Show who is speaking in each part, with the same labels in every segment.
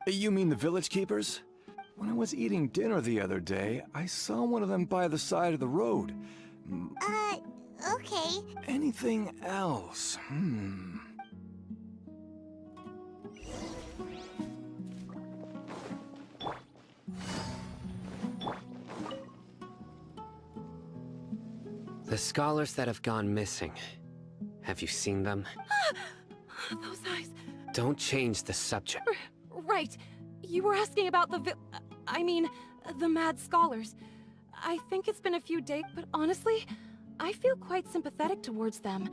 Speaker 1: You mean the village keepers? When I was eating dinner the other day, I saw one of them by the side of the road.
Speaker 2: Okay.
Speaker 1: Anything else?
Speaker 3: The scholars that have gone missing. Have you seen them?
Speaker 4: Those eyes.
Speaker 3: Don't change the subject.
Speaker 4: Right. You were asking about the mad scholars. I think it's been a few days, but honestly, I feel quite sympathetic towards them.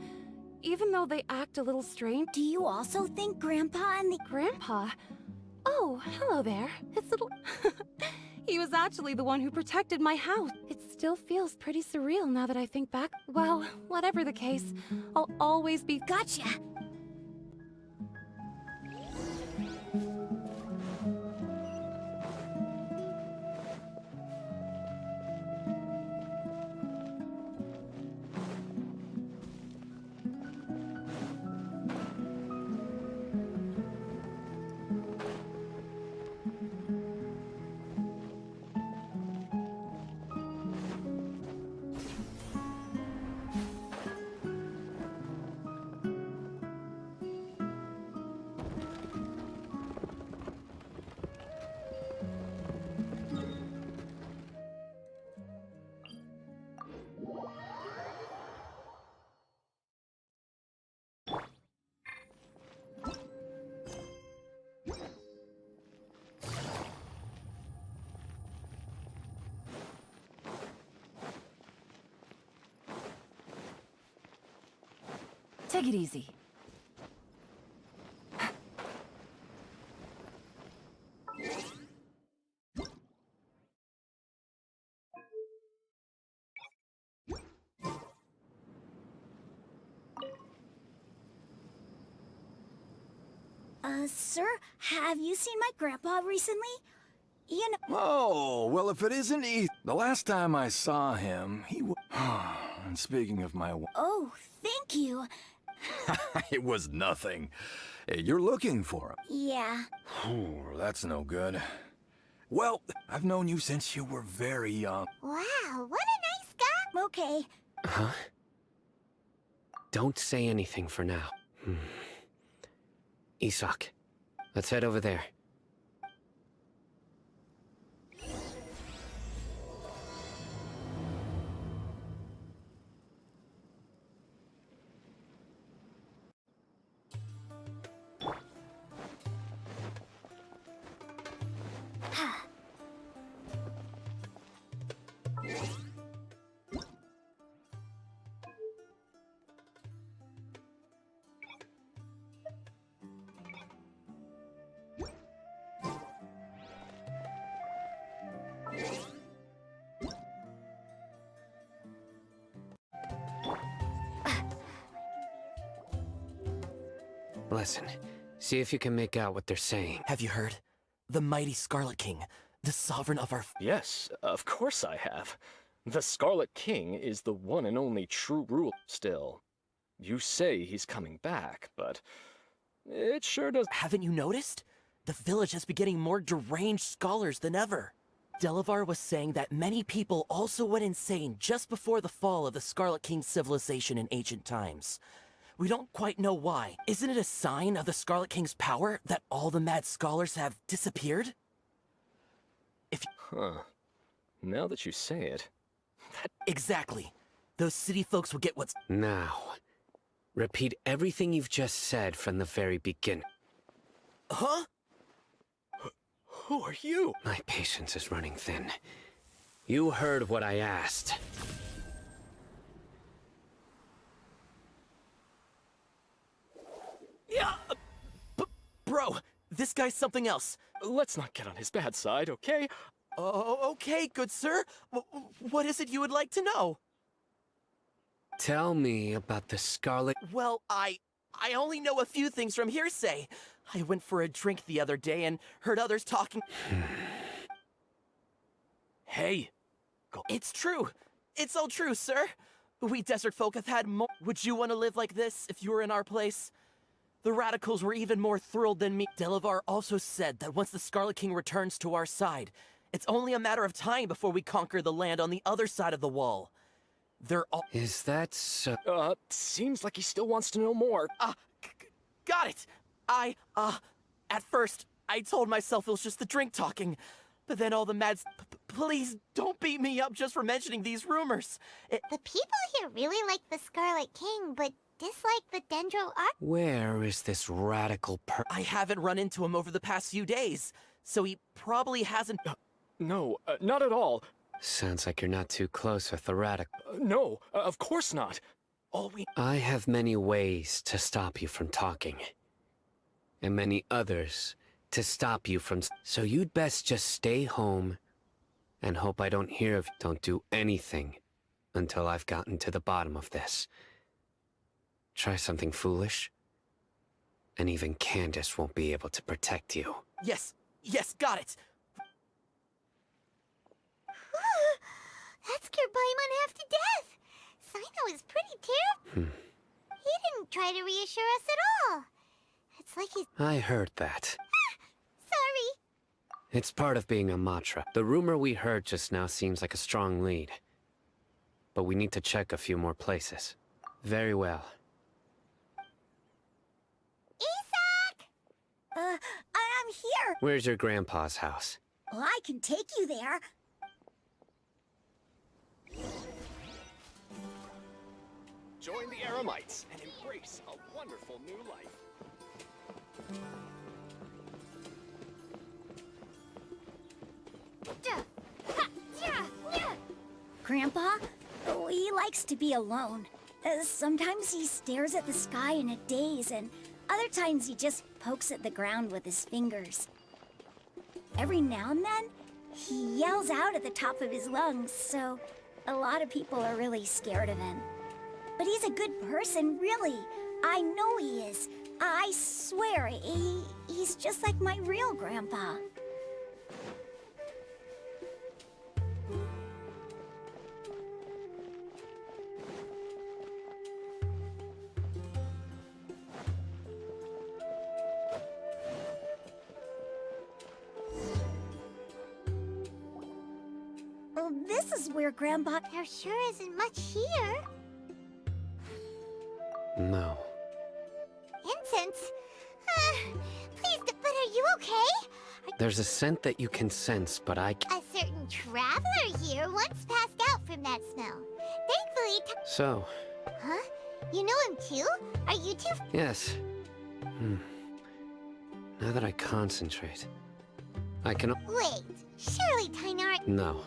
Speaker 4: Even though they act a little strange.
Speaker 2: Do you also think Grandpa and the...
Speaker 4: Grandpa? Oh, hello there. It's little... He was actually the one who protected my house. It still feels pretty surreal now that I think back. Well, whatever the case, I'll always be...
Speaker 2: Gotcha!
Speaker 4: Take it easy.
Speaker 2: Sir, have you seen my grandpa recently? You know...
Speaker 1: Oh, well, if it isn't the last time I saw him, he was... And speaking of my...
Speaker 2: Oh, thank you.
Speaker 1: It was nothing. Hey, you're looking for him.
Speaker 2: Yeah.
Speaker 1: That's no good. Well, I've known you since you were very young.
Speaker 2: Wow, what a nice guy. Okay.
Speaker 3: Huh? Don't say anything for now. Isak, let's head over there. Listen, see if you can make out what they're saying.
Speaker 5: Have you heard? The mighty Scarlet King, the sovereign of our...
Speaker 6: Yes, of course I have. The Scarlet King is the one and only true ruler still. You say he's coming back, but it sure does...
Speaker 5: Haven't you noticed? The village has been getting more deranged scholars than ever. Delavar was saying that many people also went insane just before the fall of the Scarlet King's civilization in ancient times. We don't quite know why. Isn't it a sign of the Scarlet King's power that all the mad scholars have disappeared?
Speaker 6: Huh. Now that you say it...
Speaker 5: Exactly. Those city folks will get what's...
Speaker 3: Now, repeat everything you've just said from the very beginning.
Speaker 5: Huh? Who are you?
Speaker 3: My patience is running thin. You heard what I asked.
Speaker 5: Yeah! Bro, this guy's something else.
Speaker 6: Let's not get on his bad side, okay?
Speaker 5: Oh, okay, good sir. What is it you would like to know?
Speaker 3: Tell me about the Scarlet...
Speaker 5: Well, I only know a few things from hearsay. I went for a drink the other day and heard others talking...
Speaker 6: Hey!
Speaker 5: It's true. It's all true, sir. We desert folk have had more... Would you want to live like this if you were in our place? The radicals were even more thrilled than me. Delavar also said that once the Scarlet King returns to our side, it's only a matter of time before we conquer the land on the other side of the wall. They're all—
Speaker 3: Is that so?
Speaker 6: Seems like he still wants to know more.
Speaker 5: Got it! At first, I told myself it was just the drink talking. But then all the mads— Please, don't beat me up just for mentioning these rumors.
Speaker 2: The people here really like the Scarlet King, but dislike the Dendro Arch.
Speaker 3: Where is this radical
Speaker 5: I haven't run into him over the past few days, so he probably hasn't—
Speaker 6: No, not at all.
Speaker 3: Sounds like you're not too close with the radical.
Speaker 6: No, of course not.
Speaker 3: I have many ways to stop you from talking. And many others to stop you from... So you'd best just stay home and hope I don't hear of... Don't do anything until I've gotten to the bottom of this. Try something foolish, and even Candace won't be able to protect you.
Speaker 5: Yes, got it!
Speaker 2: That scared Paimon half to death. Sino is pretty terrible. He didn't try to reassure us at all. It's like he's...
Speaker 3: I heard that.
Speaker 2: Sorry.
Speaker 3: It's part of being a Matra. The rumor we heard just now seems like a strong lead. But we need to check a few more places. Very well.
Speaker 2: Isak! I'm here.
Speaker 3: Where's your grandpa's house?
Speaker 2: Well, I can take you there.
Speaker 6: Join the Eremites and embrace a wonderful new life.
Speaker 2: Grandpa, he likes to be alone. Sometimes he stares at the sky in a daze, and other times he just pokes at the ground with his fingers. Every now and then, he yells out at the top of his lungs, so a lot of people are really scared of him. But he's a good person, really. I know he is. I swear, he's just like my real grandpa. Well, this is where Grandpa... There sure isn't much here.
Speaker 3: No.
Speaker 2: Incense? Please, but are you okay?
Speaker 3: There's a scent that you can sense, but I can't.
Speaker 2: A certain traveler here once passed out from that smell. Thankfully...
Speaker 3: So,
Speaker 2: Huh? You know him too? Are you two...
Speaker 3: yes. Now that I concentrate, I can...
Speaker 2: Wait, surely Tainar...
Speaker 3: No.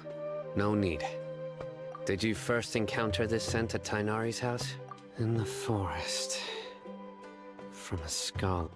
Speaker 3: No need. Did you first encounter this scent at Tainari's house? In the forest. From a skull.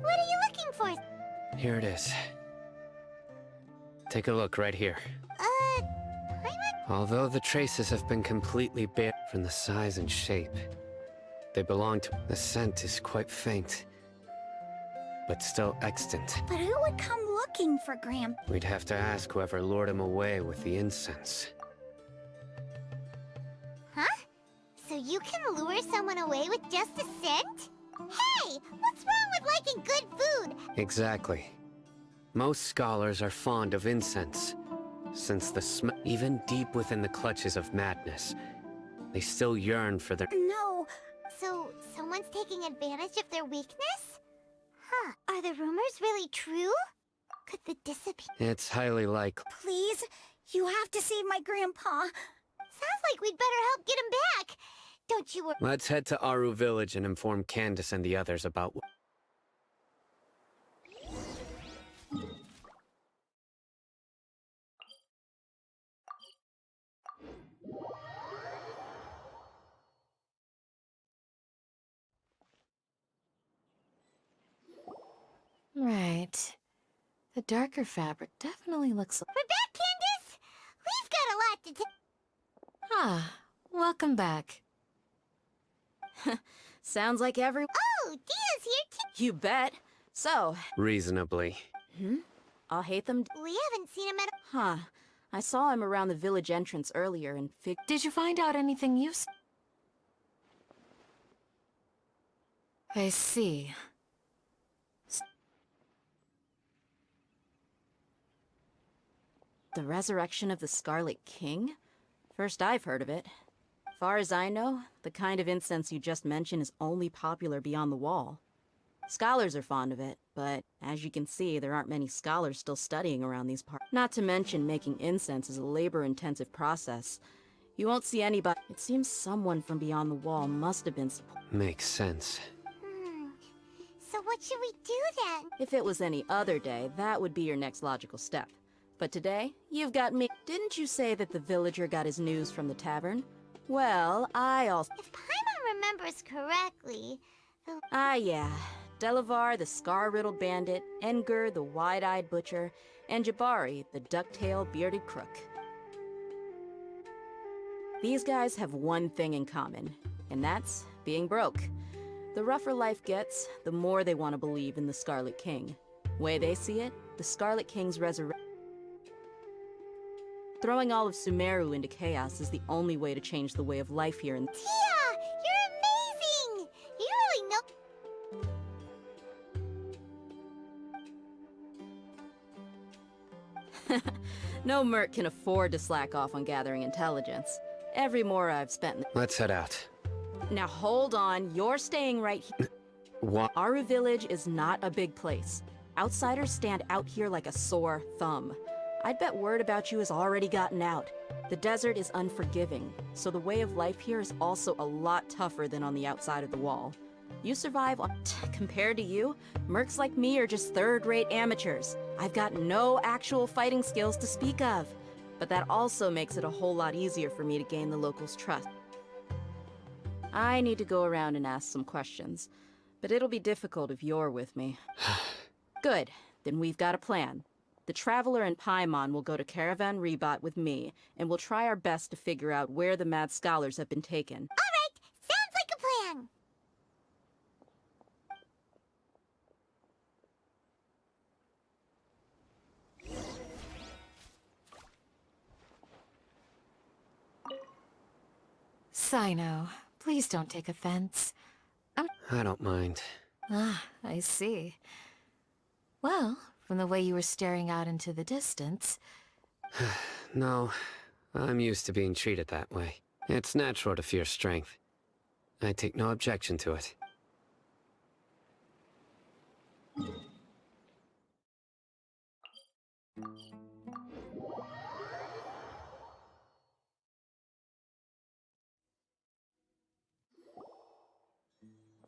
Speaker 2: What are you looking for?
Speaker 3: Here it is. Take a look right here.
Speaker 2: Paimon?
Speaker 3: Although the traces have been completely bare from the size and shape, they belong to... The scent is quite faint, but still extant.
Speaker 2: But who would come looking for Grandpa?
Speaker 3: We'd have to ask whoever lured him away with the incense.
Speaker 2: Huh? So you can lure someone away with just a scent? Hey! What's wrong with liking good food?
Speaker 3: Exactly. Most scholars are fond of incense, since the even deep within the clutches of madness, they still yearn for their...
Speaker 2: No. So someone's taking advantage of their weakness? Huh. Are the rumors really true? Could the disappear?
Speaker 3: It's highly likely.
Speaker 2: Please, you have to save my grandpa. Sounds like we'd better help get him back. Don't you worry.
Speaker 3: Let's head to Aru Village and inform Candace and the others about...
Speaker 7: Right. The darker fabric definitely looks...
Speaker 2: We're back, Candace! We've got a lot to
Speaker 7: Ah, welcome back.
Speaker 4: Sounds like every...
Speaker 2: Oh, Dia's here too!
Speaker 4: You bet. So,
Speaker 3: Reasonably.
Speaker 4: I'll hate them...
Speaker 2: We haven't seen him at
Speaker 4: Huh. I saw him around the village entrance earlier and
Speaker 7: Did you find out anything useful? I see.
Speaker 4: The resurrection of the Scarlet King? First I've heard of it. Far as I know, the kind of incense you just mentioned is only popular beyond the wall. Scholars are fond of it, but as you can see, there aren't many scholars still studying around these parts. Not to mention making incense is a labor-intensive process. You won't see anybody. It seems someone from beyond the wall must have been
Speaker 3: Makes sense.
Speaker 2: So what should we do then?
Speaker 4: If it was any other day, that would be your next logical step. But today, you've got me. Didn't you say that the villager got his news from the tavern? Well, I also...
Speaker 2: If Paimon remembers correctly,
Speaker 4: Ah, yeah. Delavar, the scar-riddled bandit, Engur, the wide-eyed butcher, and Jabari, the duck-tailed bearded crook. These guys have one thing in common, and that's being broke. The rougher life gets, the more they want to believe in the Scarlet King. Way they see it, the Scarlet King's resurrection. Throwing all of Sumeru into chaos is the only way to change the way of life here in...
Speaker 2: Tia! You're amazing! You really know...
Speaker 4: No merc can afford to slack off on gathering intelligence. Every mora I've spent in...
Speaker 3: Let's head out.
Speaker 4: Now hold on, you're staying right here.
Speaker 3: What?
Speaker 4: Aru Village is not a big place. Outsiders stand out here like a sore thumb. I'd bet word about you has already gotten out. The desert is unforgiving, so the way of life here is also a lot tougher than on the outside of the wall. You survive on... Compared to you, mercs like me are just third-rate amateurs. I've got no actual fighting skills to speak of. But that also makes it a whole lot easier for me to gain the locals' trust. I need to go around and ask some questions, but it'll be difficult if you're with me. Good, then we've got a plan. The Traveler and Paimon will go to Caravan Rebot with me, and we'll try our best to figure out where the mad scholars have been taken.
Speaker 2: All right! Sounds like a plan!
Speaker 7: Sino, please don't take offense.
Speaker 3: I don't mind.
Speaker 7: Ah, I see. Well, from the way you were staring out into the distance...
Speaker 3: No, I'm used to being treated that way. It's natural to fear strength. I take no objection to it.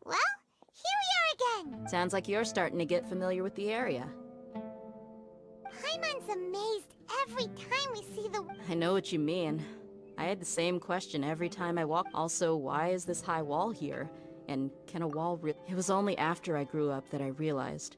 Speaker 2: Well, here we are again!
Speaker 4: Sounds like you're starting to get familiar with the area.
Speaker 2: Paimon's amazed every time we see the...
Speaker 4: I know what you mean. I had the same question every time I walk. Also, why is this high wall here? And can a wall It was only after I grew up that I realized.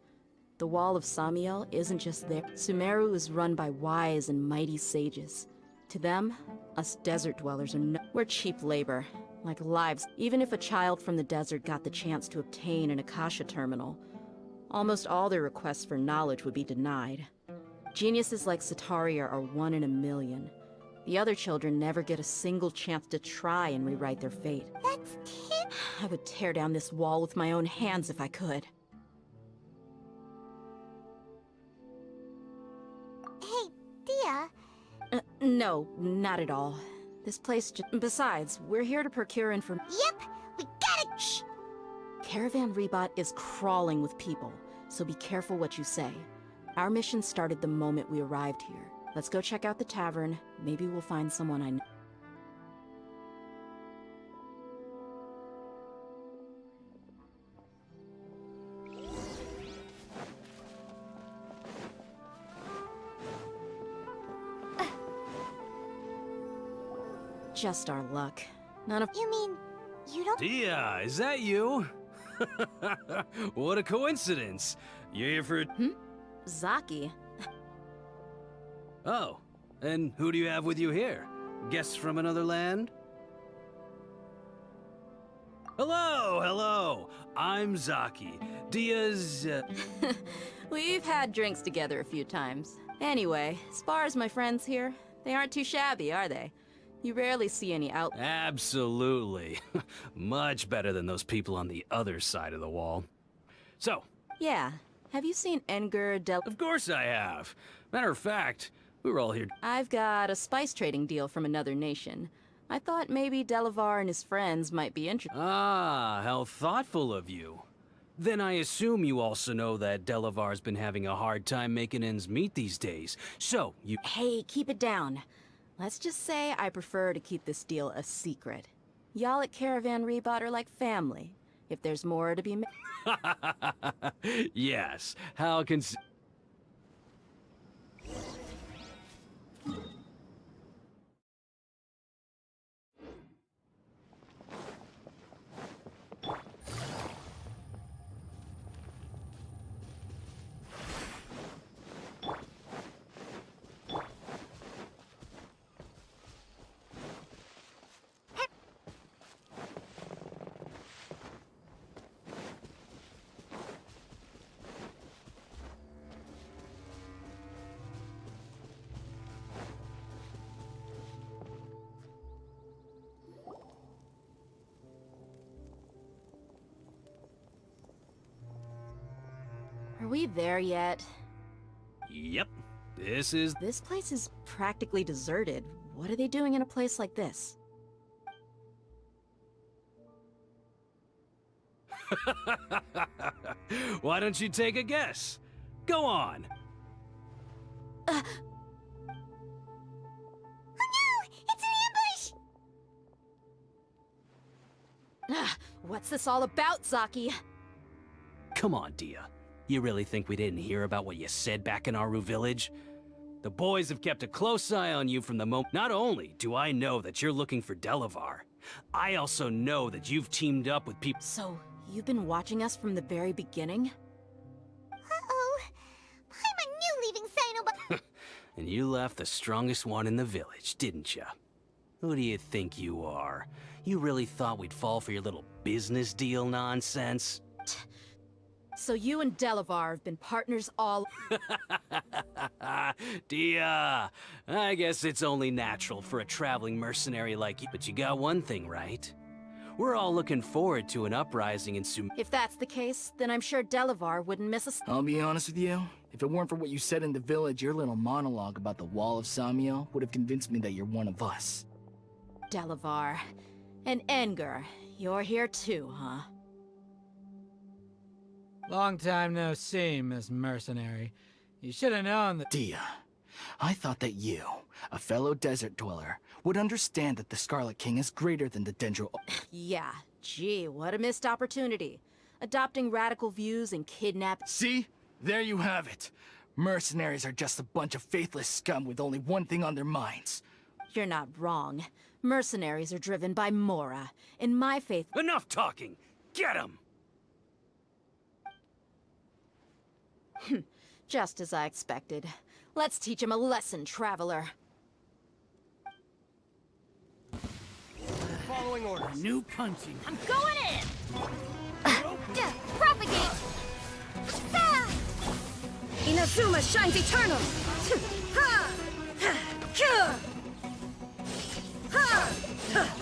Speaker 4: The Wall of Samiel isn't just there. Sumeru is run by wise and mighty sages. To them, us desert dwellers are we're cheap labor, like lives. Even if a child from the desert got the chance to obtain an Akasha terminal, almost all their requests for knowledge would be denied. Geniuses like Sataria are 1 in a million. The other children never get a single chance to try and rewrite their fate.
Speaker 2: That's
Speaker 4: I would tear down this wall with my own hands if I could.
Speaker 2: Hey, Dia.
Speaker 4: No, not at all. This place Besides, we're here to procure
Speaker 2: Yep, we gotta...
Speaker 4: Shh! Caravan Rebot is crawling with people.
Speaker 8: so be careful what you say. Our mission started the moment we arrived here. Let's go check out the tavern. Maybe we'll find someone I know. Just our luck. None of—
Speaker 2: You mean, you don't—
Speaker 9: Dia, is that you? What a coincidence. You're here for—
Speaker 8: Zaki.
Speaker 9: Oh, and who do you have with you here? Guests from another land? Hello, hello. I'm Zaki. Dia's,
Speaker 8: We've had drinks together a few times. Anyway, as far as my friends here, they aren't too shabby, are they? You rarely see any out—
Speaker 9: Absolutely. Much better than those people on the other side of the wall. So,
Speaker 8: Yeah. Have you seen Enger Del—
Speaker 9: of course I have. Matter of fact, we were all here.
Speaker 8: I've got a spice trading deal from another nation. I thought maybe Delavar and his friends might be interested.
Speaker 9: Ah, how thoughtful of you. Then I assume you also know that Delavar's been having a hard time making ends meet these days. So, you—
Speaker 8: Hey, keep it down. Let's just say I prefer to keep this deal a secret. Y'all at Caravan Rebot are like family. If there's more to be
Speaker 9: Yes, how can...
Speaker 8: Are we there yet?
Speaker 9: Yep, this is...
Speaker 8: This place is practically deserted. What are they doing in a place like this?
Speaker 9: Why don't you take a guess? Go on.
Speaker 2: Oh no! It's an ambush!
Speaker 8: What's this all about, Zaki?
Speaker 9: Come on, Dia. You really think we didn't hear about what you said back in Aru village? The boys have kept a close eye on you from the moment. Not only do I know that you're looking for Delavar, I also know that you've teamed up with people.
Speaker 8: So, you've been watching us from the very beginning?
Speaker 2: Uh-oh. I'm a new leaving Sino,
Speaker 9: And you left the strongest one in the village, didn't you? Who do you think you are? You really thought we'd fall for your little business deal nonsense?
Speaker 8: So you and Delavar have been partners all—
Speaker 9: Dia, I guess it's only natural for a traveling mercenary like you. But you got one thing right. We're all looking forward to an uprising in
Speaker 8: If that's the case, then I'm sure Delavar wouldn't miss us.
Speaker 10: I'll be honest with you. If it weren't for what you said in the village, your little monologue about the Wall of Samiel would have convinced me that you're one of us.
Speaker 8: Delavar. And Enger, you're here too, huh?
Speaker 11: Long time no see, Miss Mercenary. You should have known that—
Speaker 10: Dia, I thought that you, a fellow desert dweller, would understand that the Scarlet King is greater than the Dendro—
Speaker 8: Yeah, gee, what a missed opportunity. Adopting radical views and kidnapping—
Speaker 10: See? There you have it. Mercenaries are just a bunch of faithless scum with only one thing on their minds.
Speaker 8: You're not wrong. Mercenaries are driven by Mora. In my faith—
Speaker 9: Enough talking! Get him!
Speaker 8: Just as I expected. Let's teach him a lesson, traveler.
Speaker 5: Following orders.
Speaker 11: new punching.
Speaker 2: I'm going in! Propagate! Ah!
Speaker 4: Inazuma shines eternal! Ha! Ha! Ha!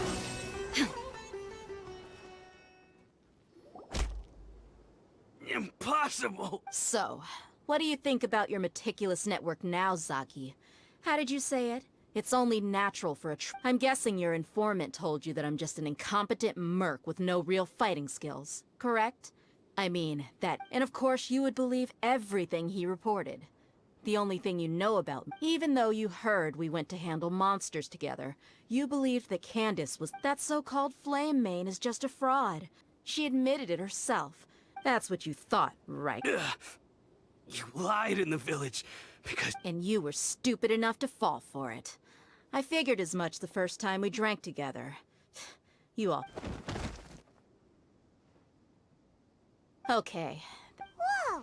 Speaker 9: Impossible!
Speaker 8: So, what do you think about your meticulous network now, Zaki? How did you say it? It's only natural for a I'm guessing your informant told you that I'm just an incompetent merc with no real fighting skills, correct? I mean, that. And of course, you would believe everything he reported. The only thing you know about me, even though you heard we went to handle monsters together, you believed that Candace was that so-called Flame Mane is just a fraud. She admitted it herself. That's what you thought, right?
Speaker 9: You lied in the village because...
Speaker 8: And you were stupid enough to fall for it. I figured as much the first time we drank together. You all... Okay.
Speaker 2: Whoa!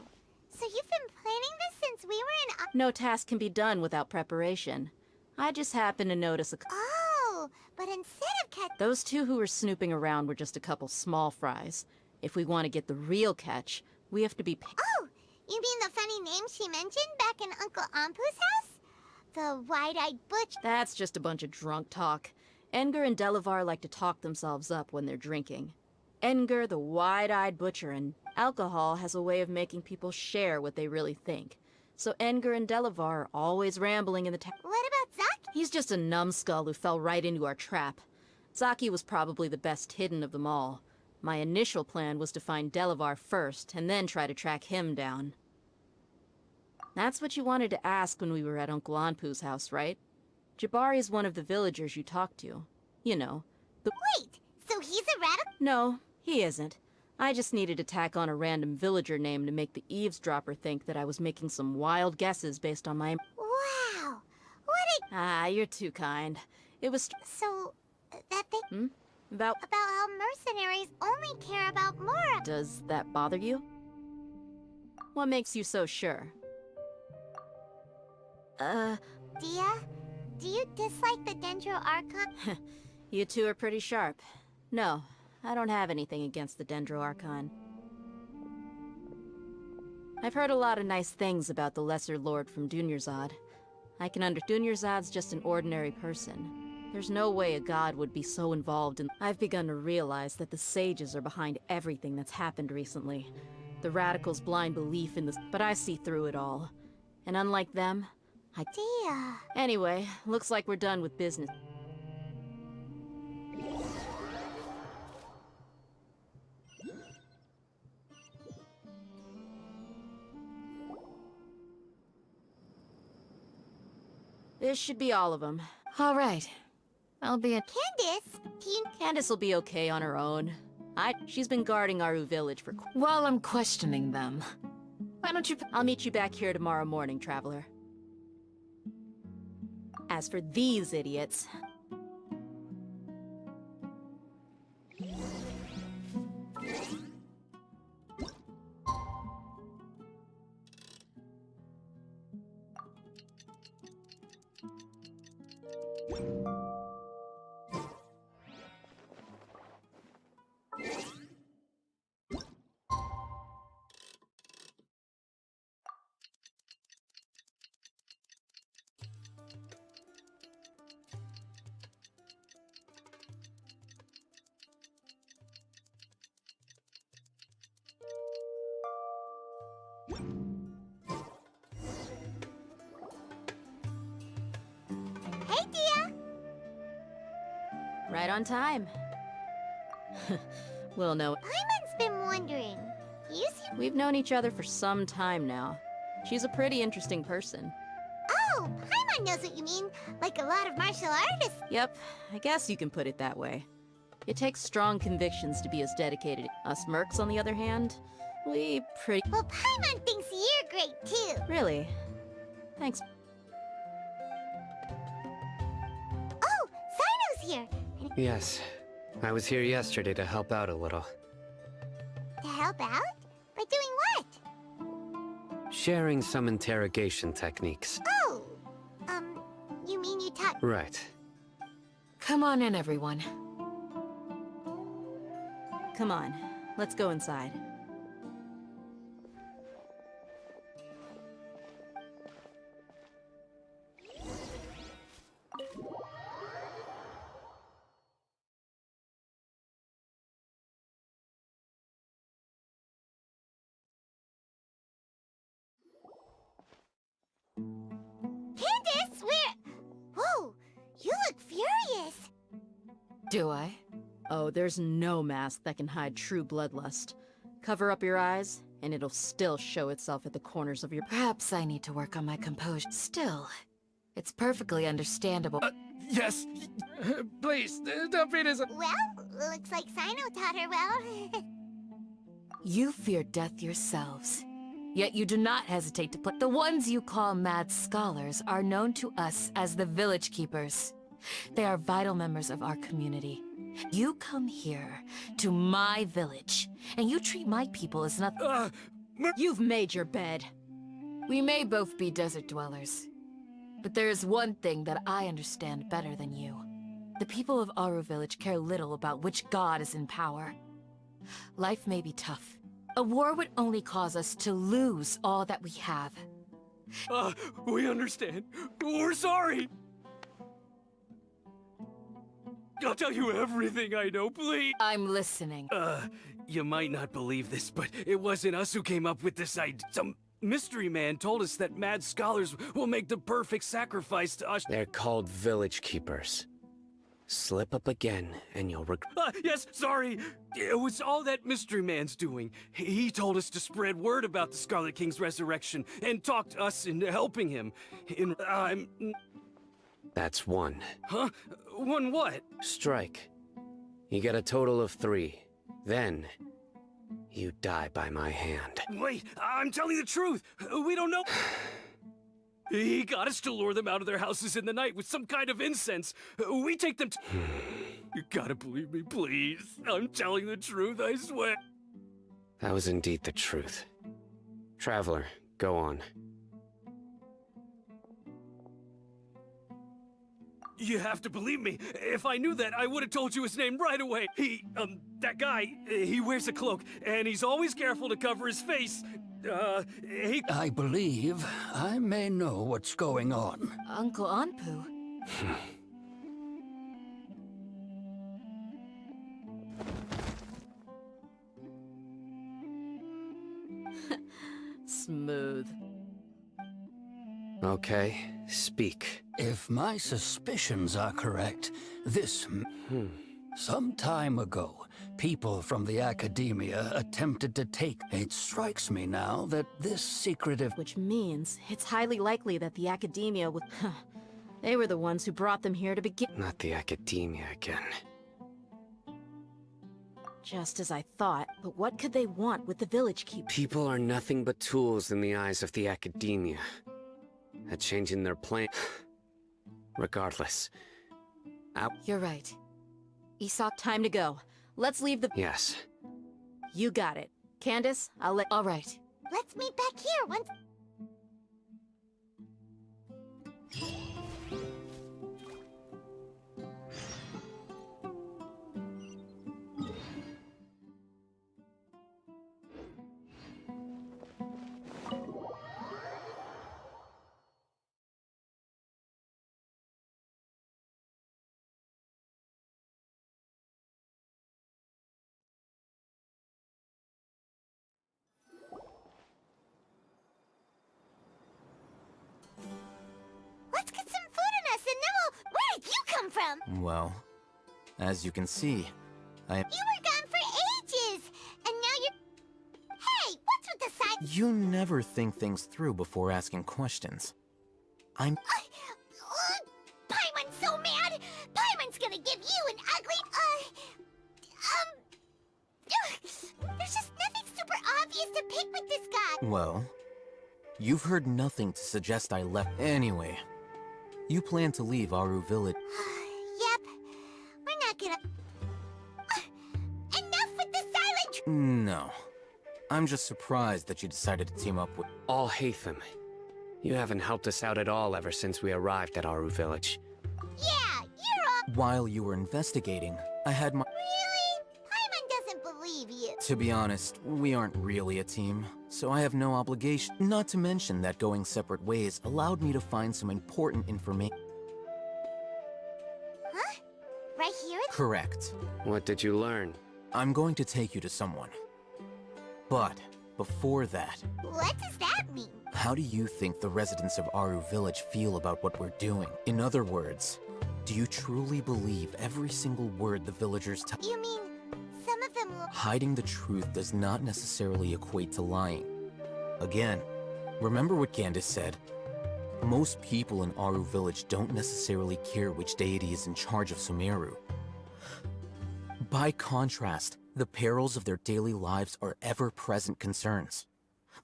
Speaker 2: So you've been planning this since we were in...
Speaker 8: No task can be done without preparation. I just happened to notice a...
Speaker 2: Oh, but instead of catch...
Speaker 8: Those two who were snooping around were just a couple small fries. If we want to get the real catch, we have to be...
Speaker 2: Oh! You mean the funny name she mentioned back in Uncle Ampu's house? The wide-eyed butch...
Speaker 8: That's just a bunch of drunk talk. Edgar and Delavar like to talk themselves up when they're drinking. Edgar, the wide-eyed butcher, and alcohol has a way of making people share what they really think. So Edgar and Delavar are always rambling in the town.
Speaker 2: What about Zaki?
Speaker 8: He's just a numbskull who fell right into our trap. Zaki was probably the best hidden of them all. My initial plan was to find Delavar first, and then try to track him down. That's what you wanted to ask when we were at Uncle Anpu's house, right? Jabari is one of the villagers you talked to. You know, the—
Speaker 2: Wait, so he's a radical?
Speaker 8: No, he isn't. I just needed to tack on a random villager name to make the eavesdropper think that I was making some wild guesses based on my—
Speaker 2: Wow! What a...
Speaker 8: Ah, you're too kind. It was—
Speaker 2: So, that thing...
Speaker 8: Hmm? About—
Speaker 2: About how mercenaries only care about Mora.
Speaker 8: Does that bother you? What makes you so sure?
Speaker 2: Dia, do you dislike the Dendro Archon?
Speaker 8: You two are pretty sharp. No, I don't have anything against the Dendro Archon. I've heard a lot of nice things about the Lesser Lord from Dunyarzad. I can Dunyarzad's just an ordinary person. There's no way a god would be so involved in— I've begun to realize that the sages are behind everything that's happened recently. The radicals' blind belief in this— But I see through it all. And unlike them,
Speaker 2: Dia...
Speaker 8: Anyway, looks like we're done with business. This should be all of them.
Speaker 7: All right. I'll be at—
Speaker 2: Candace, do you...
Speaker 8: Candace will be okay on her own. She's been guarding Aru village for—
Speaker 7: While I'm questioning them, why don't you—
Speaker 8: I'll meet you back here tomorrow morning, Traveler. As for these idiots...
Speaker 2: Hey, Dia!
Speaker 8: Right on time. We'll know.
Speaker 2: Paimon's been wondering. You seem...
Speaker 8: We've known each other for some time now. She's a pretty interesting person.
Speaker 2: Oh, Paimon knows what you mean. Like a lot of martial artists.
Speaker 8: Yep, I guess you can put it that way. It takes strong convictions to be as dedicated. Us mercs, on the other hand, we pretty—
Speaker 2: Well, Paimon thinks you're great, too.
Speaker 8: Really? Thanks.
Speaker 2: Oh, Sino's here.
Speaker 3: Yes. I was here yesterday to help out a little.
Speaker 2: To help out? By doing what?
Speaker 3: Sharing some interrogation techniques.
Speaker 2: Oh, you mean you taught...
Speaker 3: Right.
Speaker 7: Come on in, everyone.
Speaker 8: Come on, let's go inside.
Speaker 2: Candace, where... Whoa, you look furious.
Speaker 7: Do I?
Speaker 8: Oh, there's no mask that can hide true bloodlust. Cover up your eyes, and it'll still show itself at the corners of your...
Speaker 7: Perhaps I need to work on my composure. Still, it's perfectly understandable.
Speaker 11: Yes. Please, don't beat us.
Speaker 2: Well, looks like Sino taught her well.
Speaker 7: You fear death yourselves, yet you do not hesitate to play. The ones you call mad scholars are known to us as the Village Keepers. They are vital members of our community. You come here, to my village, and you treat my people as nothing.
Speaker 8: You've made your bed.
Speaker 7: We may both be desert dwellers, but there is one thing that I understand better than you. The people of Aru Village care little about which god is in power. Life may be tough. A war would only cause us to lose all that we have.
Speaker 9: We understand. We're sorry. I'll tell you everything I know, please.
Speaker 7: I'm listening.
Speaker 9: You might not believe this, but it wasn't us who came up with this idea. Some mystery man told us that mad scholars will make the perfect sacrifice to us.
Speaker 3: They're called Village Keepers. Slip up again, and you'll regret.
Speaker 9: Yes, sorry. It was all that mystery man's doing. He told us to spread word about the Scarlet King's resurrection and talked us into helping him.
Speaker 3: That's one.
Speaker 9: Huh? One what?
Speaker 3: Strike. You get a total of 3. Then, you die by my hand.
Speaker 9: Wait, I'm telling the truth. We don't know. He got us to lure them out of their houses in the night with some kind of incense. We take them to... You gotta believe me, please. I'm telling the truth, I swear.
Speaker 3: That was indeed the truth. Traveler, go on.
Speaker 9: You have to believe me. If I knew that, I would have told you his name right away. That guy, he wears a cloak, and he's always careful to cover his face.
Speaker 12: I believe I may know what's going on.
Speaker 7: Uncle Anpu?
Speaker 8: Smooth.
Speaker 3: Okay, speak.
Speaker 12: If my suspicions are correct, this... Some time ago, people from the academia attempted to take... It strikes me now that this secretive...
Speaker 8: Which means it's highly likely that the academia would... They were the ones who brought them here to begin...
Speaker 3: Not the academia again.
Speaker 8: Just as I thought, but what could they want with the Village Keeper?
Speaker 3: People are nothing but tools in the eyes of the academia. At changing their plan... Regardless.
Speaker 7: You're right.
Speaker 8: Isak, time to go. Let's leave the...
Speaker 3: Yes.
Speaker 8: You got it. Candace, I'll let...
Speaker 7: All right.
Speaker 2: Let's meet back here once... Let's get some food in us and then we'll... Where did you come from?
Speaker 13: Well, as you can see,
Speaker 2: You were gone for ages! And now you're... Hey, what's with the side...
Speaker 13: You never think things through before asking questions.
Speaker 2: Paimon's so mad! Paimon's gonna give you an ugly... There's just nothing super obvious to pick with this guy.
Speaker 13: Well, you've heard nothing to suggest I left. Anyway, you plan to leave Aru Village.
Speaker 2: Yep. We're not gonna... Enough with the silent...
Speaker 13: No. I'm just surprised that you decided to team up with...
Speaker 3: All Hatham. You haven't helped us out at all ever since we arrived at Aru Village.
Speaker 2: Yeah, you're all...
Speaker 13: While you were investigating, I had my...
Speaker 2: Really? Paimon doesn't believe you.
Speaker 13: To be honest, we aren't really a team, so I have no obligation. Not to mention that going separate ways allowed me to find some important information.
Speaker 2: Huh? Right here?
Speaker 13: Correct.
Speaker 3: What did you learn?
Speaker 13: I'm going to take you to someone. But, before that...
Speaker 2: What does that mean?
Speaker 13: How do you think the residents of Aru Village feel about what we're doing? In other words, do you truly believe every single word the villagers tell?
Speaker 2: You mean, some of them will...
Speaker 13: Hiding the truth does not necessarily equate to lying. Again, remember what Candace said. Most people in Aru village don't necessarily care which deity is in charge of Sumeru. By contrast, the perils of their daily lives are ever-present concerns.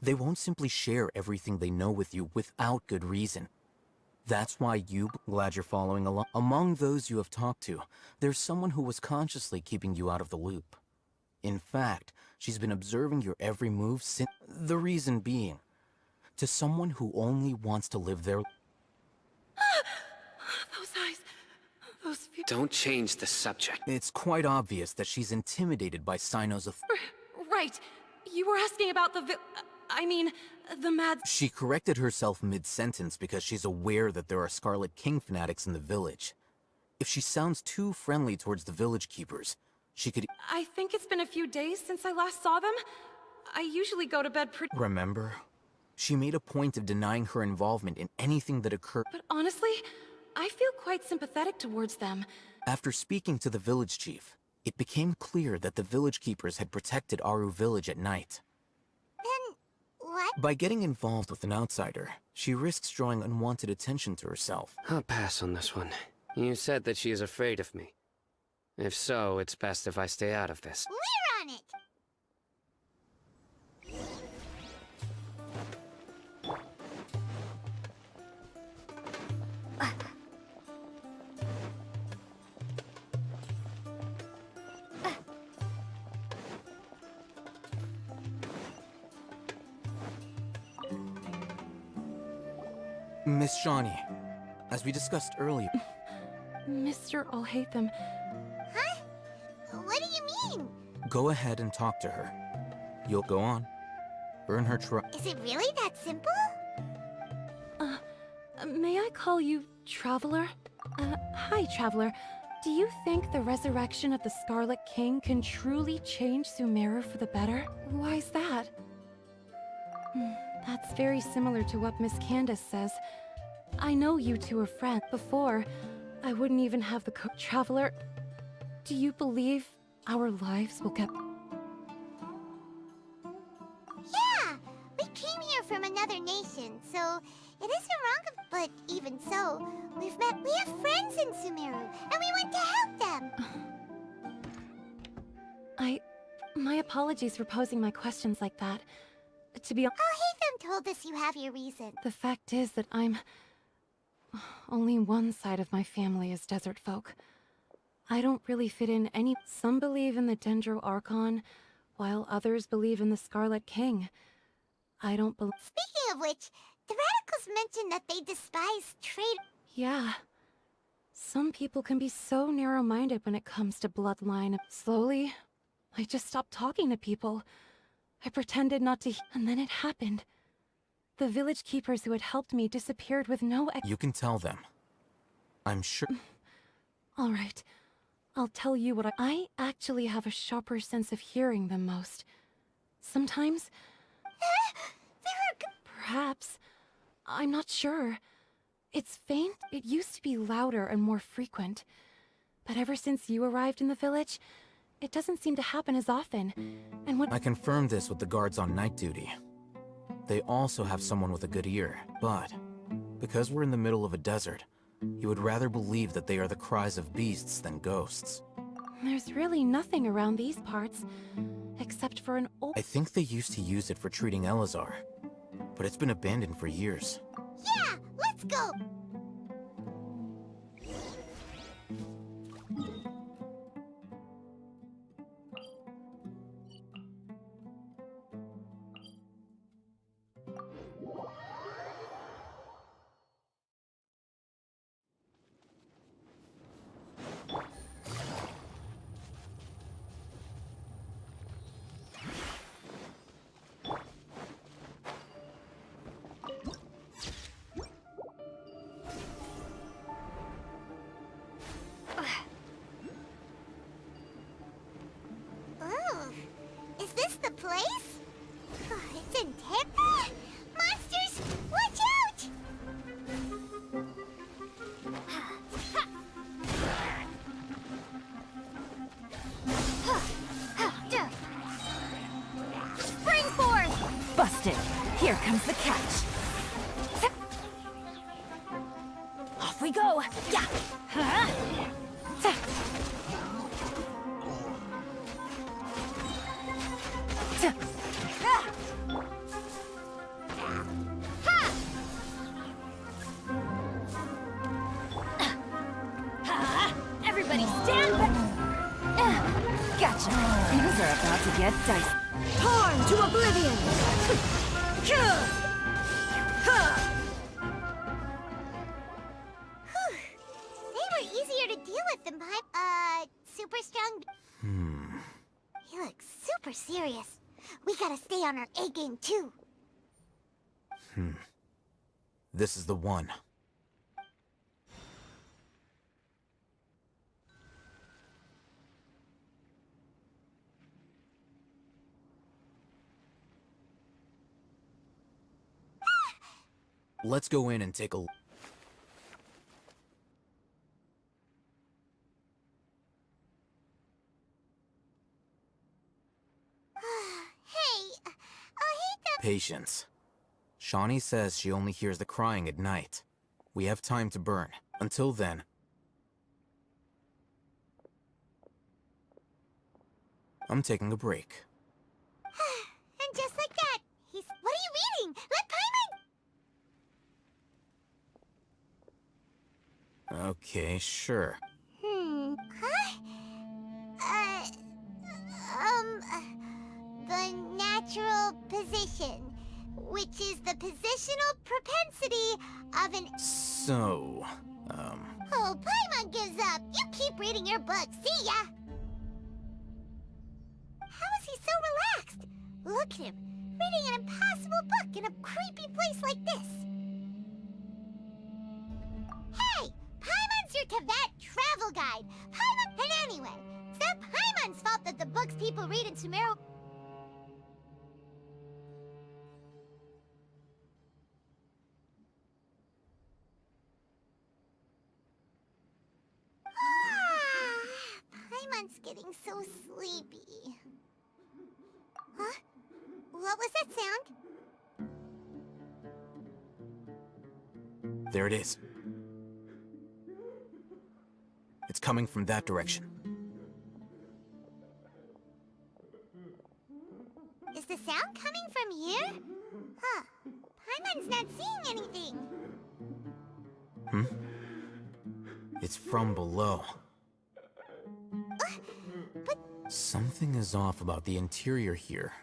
Speaker 13: They won't simply share everything they know with you without good reason. That's why glad you're following along. Among those you have talked to, there's someone who was consciously keeping you out of the loop. In fact, she's been observing your every move since. The reason being, to someone who only wants to live their.
Speaker 4: Those eyes. Those few.
Speaker 3: Don't change the subject.
Speaker 13: It's quite obvious that she's intimidated by Sino's
Speaker 4: Right. You were asking about the mad.
Speaker 13: She corrected herself mid-sentence because she's aware that there are Scarlet King fanatics in the village. If she sounds too friendly towards the village keepers, she could.
Speaker 4: I think it's been a few days since I last saw them. I usually go to bed pretty.
Speaker 13: Remember? She made a point of denying her involvement in anything that occurred.
Speaker 4: But honestly, I feel quite sympathetic towards them.
Speaker 13: After speaking to the village chief, it became clear that the village keepers had protected Aru village at night.
Speaker 2: Then what?
Speaker 13: By getting involved with an outsider, she risks drawing unwanted attention to herself.
Speaker 3: I'll pass on this one. You said that she is afraid of me. If so, it's best if I stay out of this.
Speaker 2: We're on it!
Speaker 13: Miss Shawnee, as we discussed earlier.
Speaker 4: Mr. I'll hate them.
Speaker 2: Huh? What do you mean?
Speaker 13: Go ahead and talk to her. You'll go on. Earn her trust.
Speaker 2: Is it really that simple?
Speaker 4: May I call you Traveler? Hi, Traveler. Do you think the resurrection of the Scarlet King can truly change Sumeru for the better? Why's that? That's very similar to what Miss Candace says. I know you two are friends. Before, I wouldn't even have the cook. Traveler, do you believe our lives will get...
Speaker 2: Yeah! We came here from another nation, so it isn't wrong, but even so, we have friends in Sumeru, and we want to help them!
Speaker 4: My apologies for posing my questions like that. To be honest...
Speaker 2: Hatham told us you have your reason.
Speaker 4: The fact is that only one side of my family is desert folk. I don't really fit in any... Some believe in the Dendro Archon, while others believe in the Scarlet King. I don't believe...
Speaker 2: Speaking of which, the radicals mentioned that they despise trade...
Speaker 4: Yeah. Some people can be so narrow-minded when it comes to bloodline. Slowly, I just stopped talking to people. I pretended not to... And then it happened. The village keepers who had helped me disappeared with no...
Speaker 13: You can tell them. I'm sure...
Speaker 4: All right. I'll tell you what I actually have a sharper sense of hearing than most. Sometimes... Perhaps. I'm not sure. It's faint. It used to be louder and more frequent. But ever since you arrived in the village, it doesn't seem to happen as often. And when...
Speaker 13: I confirmed this with the guards on night duty. They also have someone with a good ear, but because we're in the middle of a desert, you would rather believe that they are the cries of beasts than ghosts.
Speaker 4: There's really nothing around these parts, except for an old...
Speaker 13: I think they used to use it for treating Elazar, but it's been abandoned for years.
Speaker 2: Yeah, let's go!
Speaker 7: comes the catch. Off we go. Yeah. Huh?
Speaker 2: Everybody stand back!
Speaker 7: Gotcha. Things are about to get dicey.
Speaker 2: Torn to oblivion! They were easier to deal with than super strong. He looks super serious. We gotta stay on our A game too.
Speaker 13: This is the one. Let's go in and take a look. Patience. Shawnee says she only hears the crying at night. We have time to burn. Until then... I'm taking a break.
Speaker 2: And just like that, he's... What are you reading? Let Paimon...
Speaker 13: Okay, sure.
Speaker 2: Huh? The natural position, which is the positional propensity of an...
Speaker 13: So,
Speaker 2: Oh, Paimon gives up. You keep reading your book. See ya! How is he so relaxed? Look at him, reading an impossible book in a creepy place like this. Hey! Paimon's your Teyvat travel guide. Paimon... And anyway, it's not Paimon's fault that the books people read in Sumeru... Paimon's getting so sleepy. Huh? What was that sound?
Speaker 13: there it is. It's coming from that direction.
Speaker 2: Is the sound coming from here? Huh. Paimon's not seeing anything.
Speaker 13: It's from below.
Speaker 2: But...
Speaker 13: Something is off about the interior here.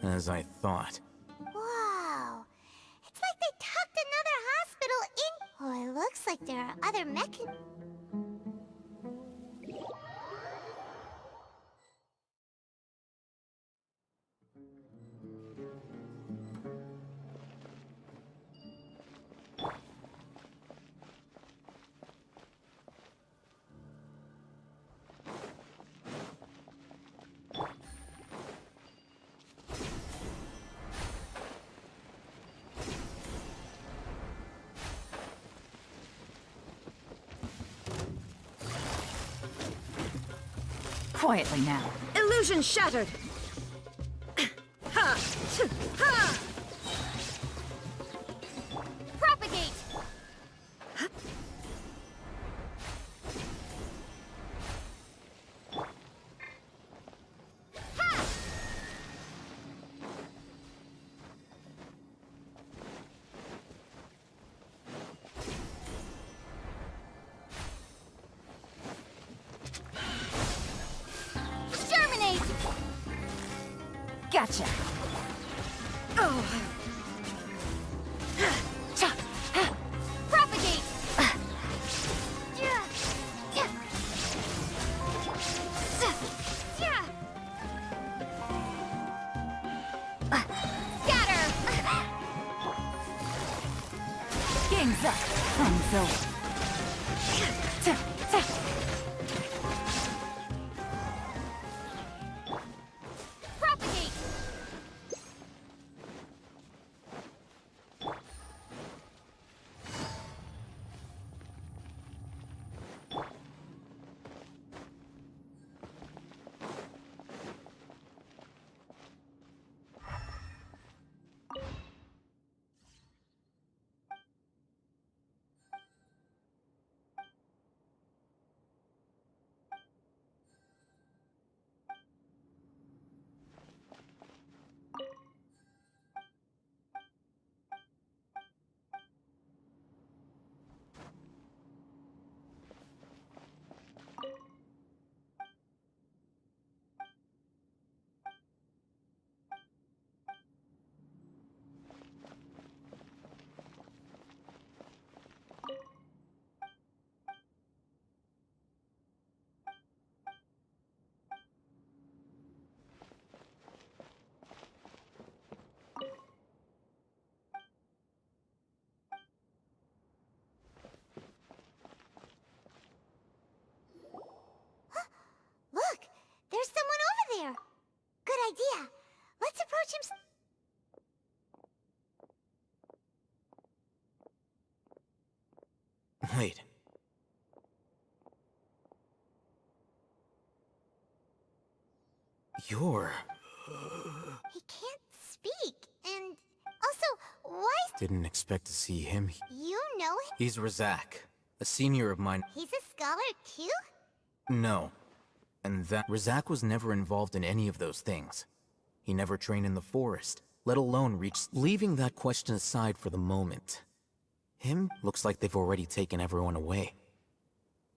Speaker 13: As I thought.
Speaker 2: Wow. It's like they tucked another hospital in... Oh, it looks like there are other mechanisms.
Speaker 7: Quietly now.
Speaker 14: Illusion shattered! Ha! Ha!
Speaker 2: Propagate!
Speaker 7: Gotcha.
Speaker 2: Propagate! Scatter!
Speaker 7: Game's up. Time's over.
Speaker 13: Wait. You're...
Speaker 15: He can't speak, and also, why...
Speaker 13: Didn't expect to see him.
Speaker 15: You know him?
Speaker 13: He's Razak, a senior of mine.
Speaker 15: He's a scholar too?
Speaker 13: No. And that... Razak was never involved in any of those things. He never trained in the forest, let alone reach... Leaving that question aside for the moment. Him looks like they've already taken everyone away.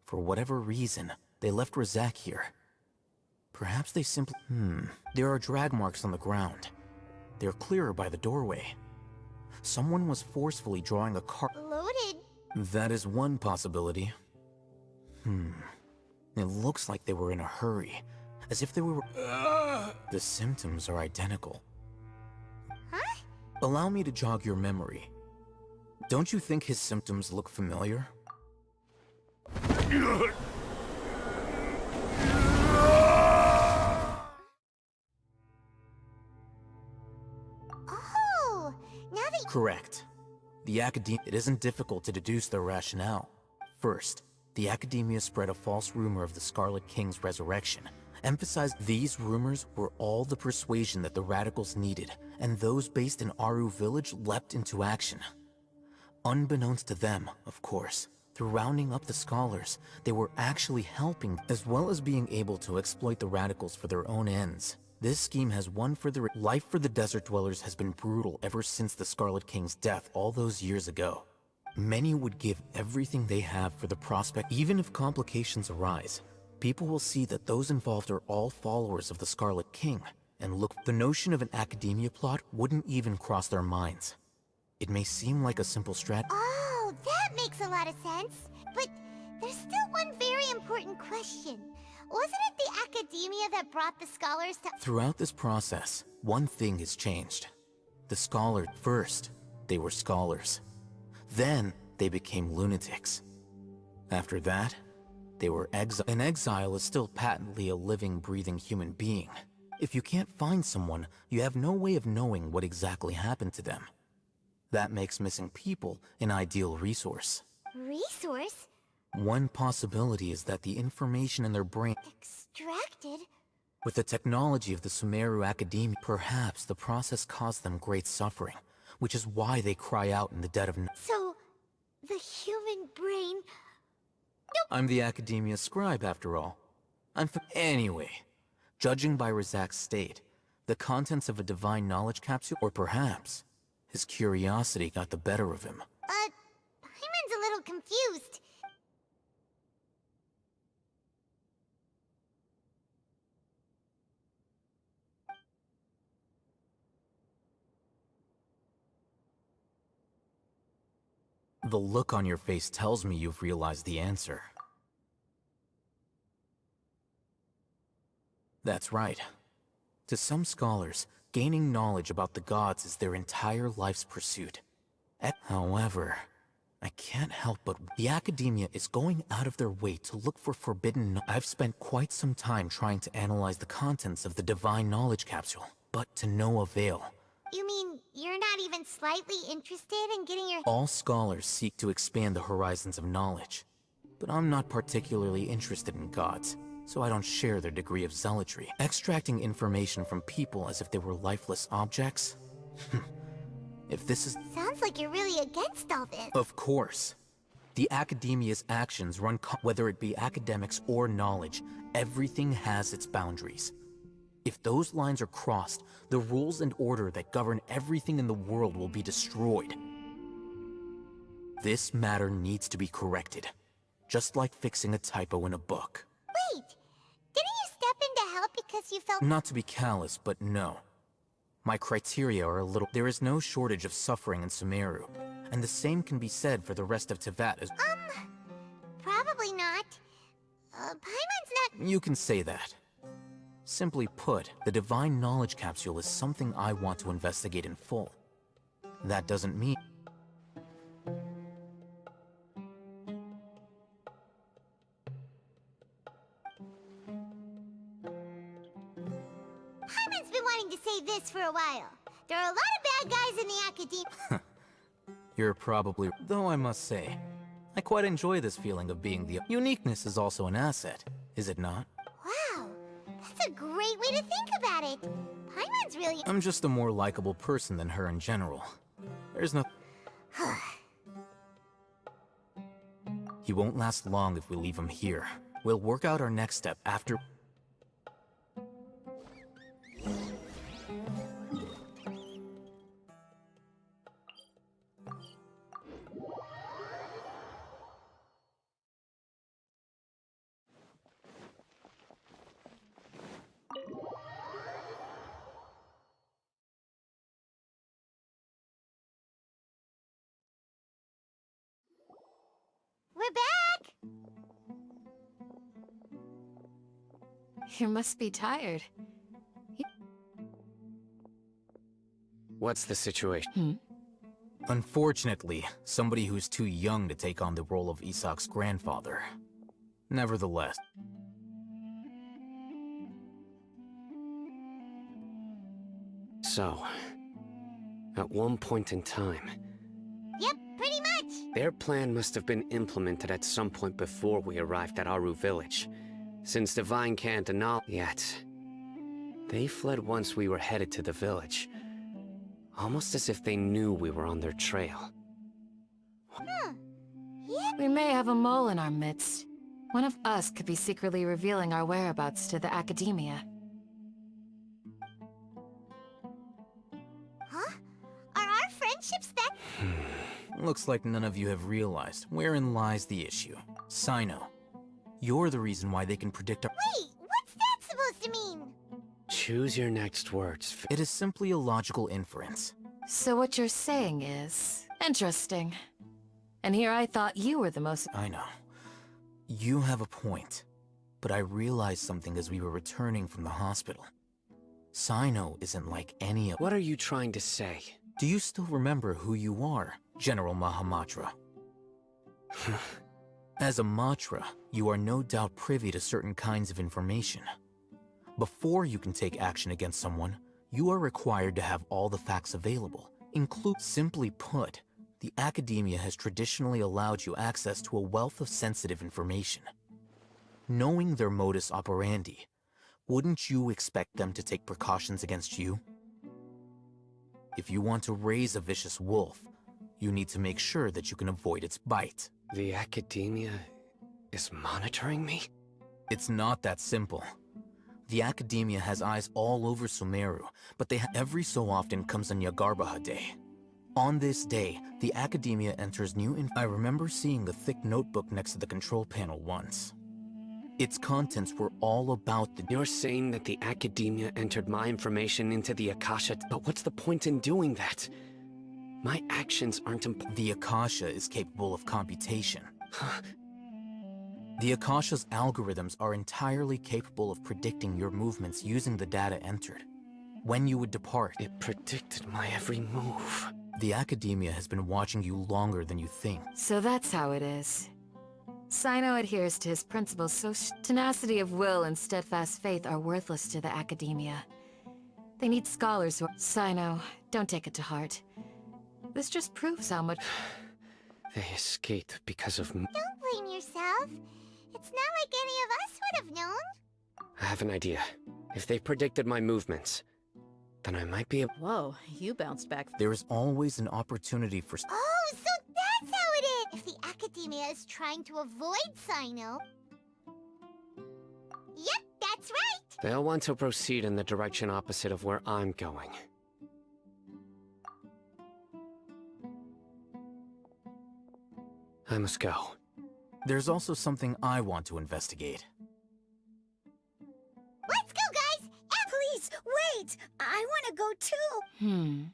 Speaker 13: For whatever reason, they left Razak here. Perhaps they simply... There are drag marks on the ground. They're clearer by the doorway. Someone was forcefully drawing a cart...
Speaker 15: Loaded?
Speaker 13: That is one possibility. It looks like they were in a hurry. As if they were... The symptoms are identical.
Speaker 15: Huh?
Speaker 13: Allow me to jog your memory. Don't you think his symptoms look familiar?
Speaker 15: Oh, now that...
Speaker 13: Correct. The Academia... It isn't difficult to deduce their rationale. First, the Academia spread a false rumor of the Scarlet King's resurrection. Emphasized these rumors were all the persuasion that the Radicals needed, and those based in Aru Village leapt into action. Unbeknownst to them, of course, through rounding up the scholars, they were actually helping, as well as being able to exploit the Radicals for their own ends. This scheme has one further... Life for the Desert Dwellers has been brutal ever since the Scarlet King's death all those years ago. Many would give everything they have for the prospect, even if complications arise. People will see that those involved are all followers of the Scarlet King, and look, the notion of an Academia plot wouldn't even cross their minds. It may seem like a simple
Speaker 15: Oh, that makes a lot of sense. But there's still one very important question. Wasn't it the Academia that brought the scholars to...
Speaker 13: Throughout this process, one thing has changed. The scholars... First, they were scholars. Then, they became lunatics. After that, they were exiled. An exile is still patently a living, breathing human being. If you can't find someone, you have no way of knowing what exactly happened to them. That makes missing people an ideal resource.
Speaker 15: Resource?
Speaker 13: One possibility is that the information in their brain...
Speaker 15: Extracted?
Speaker 13: With the technology of the Sumeru Academia, perhaps the process caused them great suffering, which is why they cry out in the dead of night.
Speaker 15: So, the human brain...
Speaker 13: I'm the Academia scribe, after all. Anyway, judging by Razak's state, the contents of a divine knowledge capsule, or perhaps his curiosity got the better of him.
Speaker 15: Paimon's a little confused.
Speaker 13: The look on your face tells me you've realized the answer. That's right. To some scholars, gaining knowledge about the gods is their entire life's pursuit. However, I can't help but... The Academia is going out of their way to look for forbidden... I've spent quite some time trying to analyze the contents of the divine knowledge capsule, but to no avail.
Speaker 15: You mean, you're not even slightly interested in getting your...
Speaker 13: All scholars seek to expand the horizons of knowledge, but I'm not particularly interested in gods, so I don't share their degree of zealotry. Extracting information from people as if they were lifeless objects? If this is...
Speaker 15: Sounds like you're really against all this.
Speaker 13: Of course. The Academia's actions run whether it be academics or knowledge, everything has its boundaries. If those lines are crossed, the rules and order that govern everything in the world will be destroyed. This matter needs to be corrected, just like fixing a typo in a book.
Speaker 15: Wait, didn't you step in to help because you felt...
Speaker 13: Not to be callous, but no. My criteria are a little... There is no shortage of suffering in Sumeru, and the same can be said for the rest of Teyvat as...
Speaker 15: Probably not. Paimon's not...
Speaker 13: You can say that. Simply put, the Divine Knowledge Capsule is something I want to investigate in full. That doesn't mean...
Speaker 15: Paimon's been wanting to say this for a while. There are a lot of bad guys in the Academia.
Speaker 13: You're probably... Though I must say, I quite enjoy this feeling of being the... Uniqueness is also an asset, is it not?
Speaker 15: Wow, that's a great way to think about it. Paimon's really...
Speaker 13: I'm just a more likable person than her in general. There's no... He won't last long if we leave him here. We'll work out our next step after...
Speaker 15: We're back!
Speaker 7: You must be tired.
Speaker 3: What's the situation?
Speaker 13: Unfortunately, somebody who's too young to take on the role of Isak's grandfather. Nevertheless...
Speaker 3: So, at one point in time,
Speaker 15: Yep, pretty much.
Speaker 3: their plan must have been implemented at some point before we arrived at Aru Village, since Divine can't annul yet. They fled once we were headed to the village, almost as if they knew we were on their trail.
Speaker 7: We may have a mole in our midst. One of us could be secretly revealing our whereabouts to the Academia.
Speaker 15: Huh? Are our friendships that...
Speaker 13: Looks like none of you have realized wherein lies the issue. Sino, you're the reason why they can predict our...
Speaker 15: Wait, what's that supposed to mean?
Speaker 3: Choose your next words.
Speaker 13: It is simply a logical inference.
Speaker 7: So what you're saying is... interesting. And here I thought you were the most...
Speaker 13: I know. You have a point. But I realized something as we were returning from the hospital. Sino isn't like any of...
Speaker 3: What are you trying to say?
Speaker 13: Do you still remember who you are, General Mahamatra? As a Matra, you are no doubt privy to certain kinds of information. Before you can take action against someone, you are required to have all the facts available. Simply put, the Academia has traditionally allowed you access to a wealth of sensitive information. Knowing their modus operandi, wouldn't you expect them to take precautions against you? If you want to raise a vicious wolf, you need to make sure that you can avoid its bite.
Speaker 3: The Academia is monitoring me?
Speaker 13: It's not that simple. The Academia has eyes all over Sumeru, but they every so often comes on Yagarbaha Day. On this day, the Academia enters I remember seeing a thick notebook next to the control panel once. Its contents were all about the...
Speaker 3: You're saying that the Academia entered my information into the Akasha, but what's the point in doing that? My actions aren't
Speaker 13: The Akasha is capable of computation. The Akasha's algorithms are entirely capable of predicting your movements using the data entered. When you would depart...
Speaker 3: It predicted my every move.
Speaker 13: The Academia has been watching you longer than you think.
Speaker 7: So that's how it is. Sino adheres to his principles, so tenacity of will and steadfast faith are worthless to the Academia. They need scholars who are... Sino, don't take it to heart. This just proves how much...
Speaker 3: They escaped because of...
Speaker 15: Don't blame yourself. It's not like any of us would have known.
Speaker 3: I have an idea. If they predicted my movements, then I might be able...
Speaker 8: Whoa, you bounced back.
Speaker 13: There is always an opportunity for...
Speaker 15: Oh, so that's how it is! If the Academia is trying to avoid Sino... Yep, that's right!
Speaker 3: They'll want to proceed in the direction opposite of where I'm going. I must go.
Speaker 13: There's also something I want to investigate.
Speaker 15: Let's go, guys! Please, wait! I want to go too!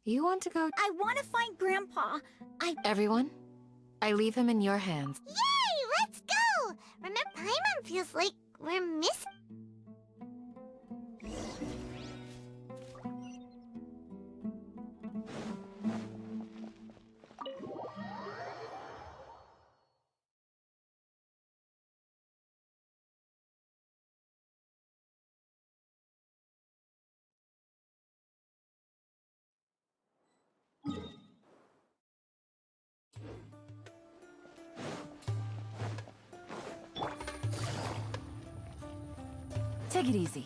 Speaker 7: You want to go?
Speaker 15: I want to find Grandpa.
Speaker 7: Everyone, I leave him in your hands.
Speaker 15: Yay! Let's go! Remember, Paimon feels like we're missing...
Speaker 7: Take it easy.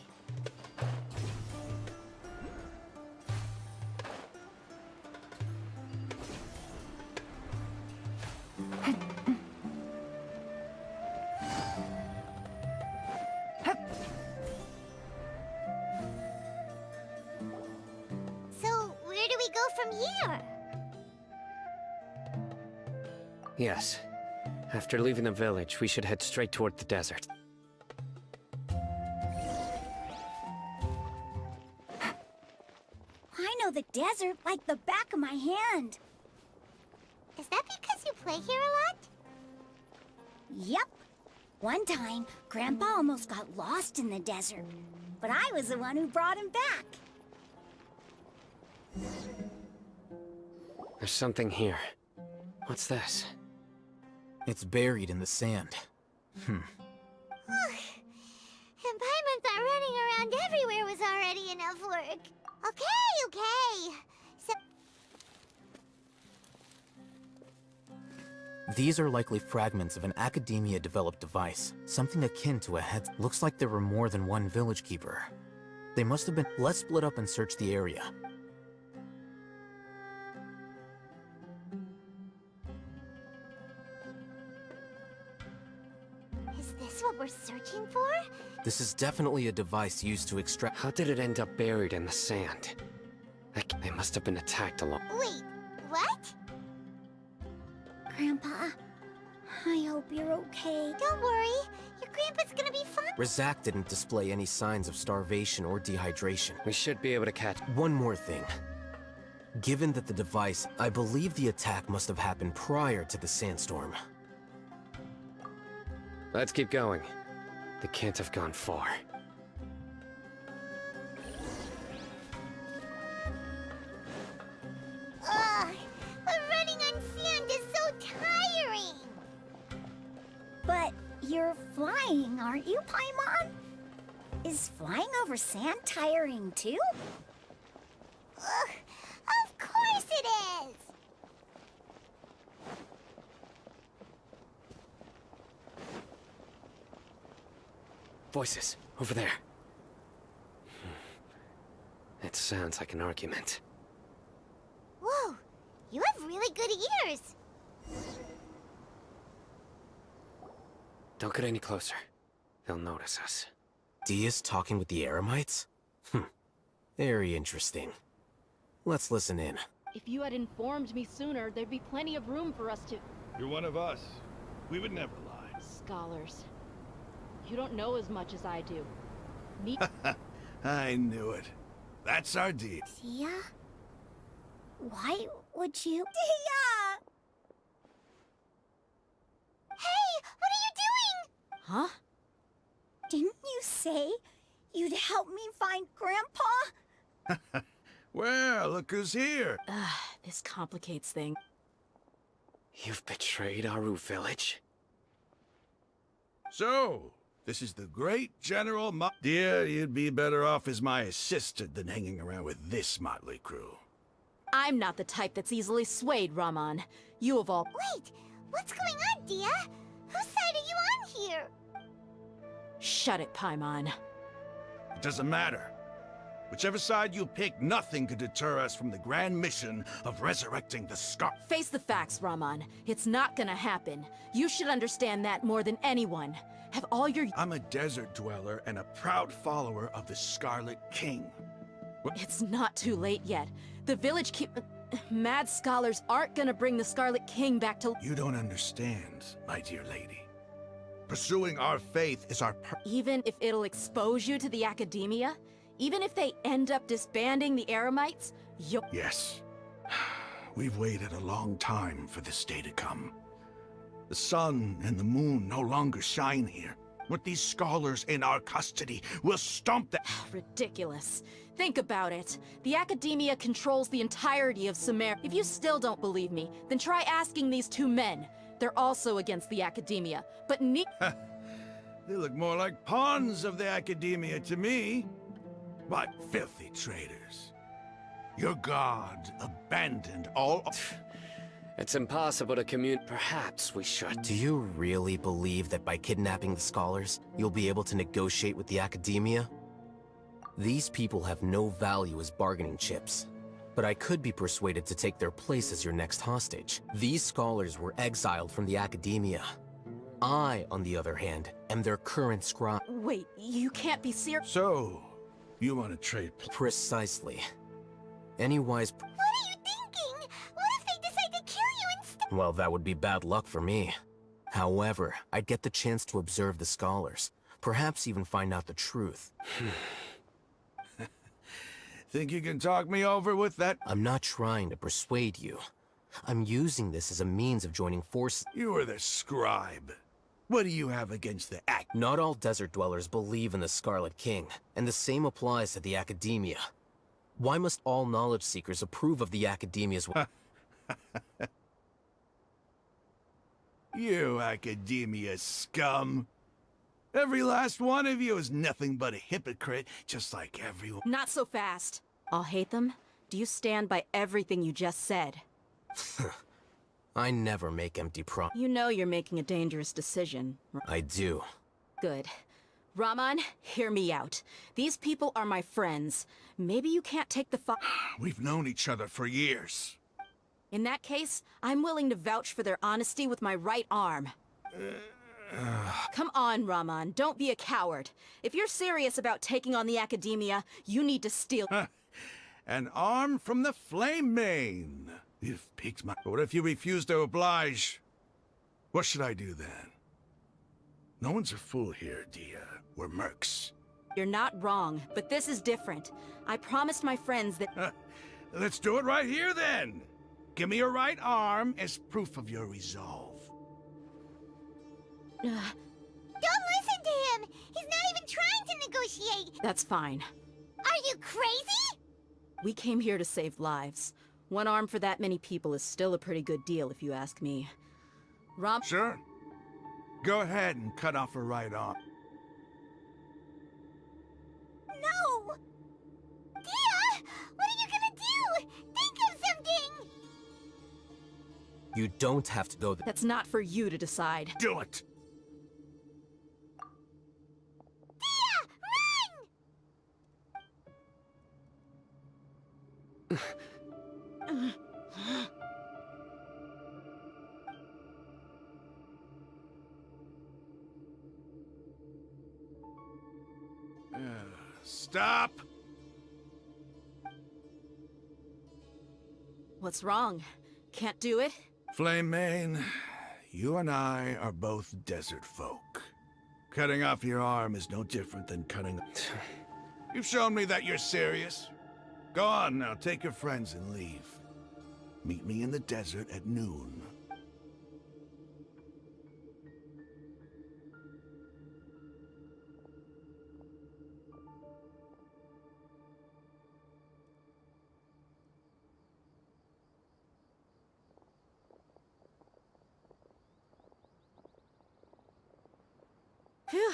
Speaker 15: So, where do we go from here?
Speaker 3: Yes. After leaving the village, we should head straight toward the desert.
Speaker 2: I know the desert like the back of my hand.
Speaker 15: Is that because you play here a lot?
Speaker 2: Yep. One time, Grandpa almost got lost in the desert, but I was the one who brought him back.
Speaker 3: There's something here. What's this?
Speaker 13: It's buried in the sand.
Speaker 15: And Paimon thought running around everywhere was already enough work. Okay. So...
Speaker 13: These are likely fragments of an Academia-developed device, something akin to a head. Looks like there were more than one village keeper. They must have been... Let's split up and search the area.
Speaker 15: Is this what we're searching for?
Speaker 13: This is definitely a device used to extract...
Speaker 3: How did it end up buried in the sand? They must have been attacked along.
Speaker 15: Wait, what?
Speaker 2: Grandpa, I hope you're okay.
Speaker 15: Don't worry. Your grandpa's gonna be fine.
Speaker 13: Razak didn't display any signs of starvation or dehydration.
Speaker 3: We should be able to catch...
Speaker 13: One more thing. Given that the device, I believe the attack must have happened prior to the sandstorm.
Speaker 3: Let's keep going. They can't have gone far.
Speaker 15: Ugh, but running on sand is so tiring.
Speaker 2: But you're flying, aren't you, Paimon? Is flying over sand tiring too?
Speaker 15: Ugh, of course it is.
Speaker 3: Voices, over there. It sounds like an argument.
Speaker 15: Whoa, you have really good ears.
Speaker 3: Don't get any closer. They'll notice us.
Speaker 13: Dia's talking with the Eremites? Very interesting. Let's listen in.
Speaker 8: If you had informed me sooner, there'd be plenty of room for us to...
Speaker 16: You're one of us. We would never lie.
Speaker 8: Scholars. You don't know as much as I do. Me...
Speaker 16: I knew it. That's our deal.
Speaker 2: Dia? Why would you... Dia!
Speaker 15: Hey, what are you doing?
Speaker 8: Huh?
Speaker 2: Didn't you say you'd help me find Grandpa?
Speaker 16: Well, look who's here.
Speaker 8: This complicates things.
Speaker 3: You've betrayed Aru village?
Speaker 16: So, this is the great General Dear, you'd be better off as my assistant than hanging around with this motley crew.
Speaker 8: I'm not the type that's easily swayed, Raman. You of all...
Speaker 15: Wait, what's going on, Dia? Whose side are you on here?
Speaker 8: Shut it, Paimon.
Speaker 16: It doesn't matter. Whichever side you pick, nothing could deter us from the grand mission of resurrecting the Scar.
Speaker 8: Face the facts, Raman. It's not gonna happen. You should understand that more than anyone. Have all your...
Speaker 16: I'm a desert dweller and a proud follower of the Scarlet King.
Speaker 8: It's not too late yet. The village Mad Scholars aren't gonna bring the Scarlet King back to...
Speaker 16: You don't understand, my dear lady. Pursuing our faith is our
Speaker 8: Even if it'll expose you to the Academia? Even if they end up disbanding the Eremites, you'll...
Speaker 16: Yes. We've waited a long time for this day to come. The sun and the moon no longer shine here. With these scholars in our custody, we'll stomp the...
Speaker 8: Ridiculous. Think about it. The Academia controls the entirety of Sumer. If you still don't believe me, then try asking these two men. They're also against the Academia, but
Speaker 16: They look more like pawns of the Academia to me. But filthy traitors. Your god abandoned all...
Speaker 3: It's impossible to commute. Perhaps we should.
Speaker 13: Do you really believe that by kidnapping the scholars, you'll be able to negotiate with the academia? These people have no value as bargaining chips, but I could be persuaded to take their place as your next hostage. These scholars were exiled from the academia. I, on the other hand, am their current scribe.
Speaker 8: Wait, you can't be serious.
Speaker 16: So, you want to trade?
Speaker 13: Precisely. Any wise...
Speaker 15: What are you thinking? What if they decide to kill you instead?
Speaker 13: Well, that would be bad luck for me. However, I'd get the chance to observe the scholars, perhaps even find out the truth.
Speaker 16: Think you can talk me over with that?
Speaker 13: I'm not trying to persuade you. I'm using this as a means of joining forces.
Speaker 16: You are the scribe. What do you have against the act?
Speaker 13: Not all desert dwellers believe in the Scarlet King, and the same applies to the academia. Why must all knowledge seekers approve of the academia's...
Speaker 16: You academia scum. Every last one of you is nothing but a hypocrite, just like everyone.
Speaker 8: Not so fast. I'll hate them. Do you stand by everything you just said?
Speaker 13: I never make empty
Speaker 8: You know you're making a dangerous decision.
Speaker 13: I do.
Speaker 8: Good. Raman, hear me out. These people are my friends. Maybe you can't take the
Speaker 16: We've known each other for years.
Speaker 8: In that case, I'm willing to vouch for their honesty with my right arm. Come on, Raman, don't be a coward. If you're serious about taking on the academia, you need to steal...
Speaker 16: An arm from the Flame Mane. You've piqued my... What if you refuse to oblige? What should I do then? No one's a fool here, Dia. We're mercs.
Speaker 8: You're not wrong, but this is different. I promised my friends that...
Speaker 16: Let's do it right here, then. Give me your right arm as proof of your resolve.
Speaker 15: Don't listen to him! He's not even trying to negotiate!
Speaker 8: That's fine.
Speaker 15: Are you crazy?
Speaker 8: We came here to save lives. One arm for that many people is still a pretty good deal, if you ask me.
Speaker 16: Sure. Go ahead and cut off her right arm.
Speaker 15: No! Dia! What are you gonna do? Think of something!
Speaker 13: You don't have to go
Speaker 8: That's not for you to decide.
Speaker 16: Do it! Stop!
Speaker 8: What's wrong? Can't do it?
Speaker 16: Flame Mane, you and I are both desert folk. Cutting off your arm is no different than cutting... You've shown me that you're serious. Go on now, take your friends and leave. Meet me in the desert at noon.
Speaker 8: Phew.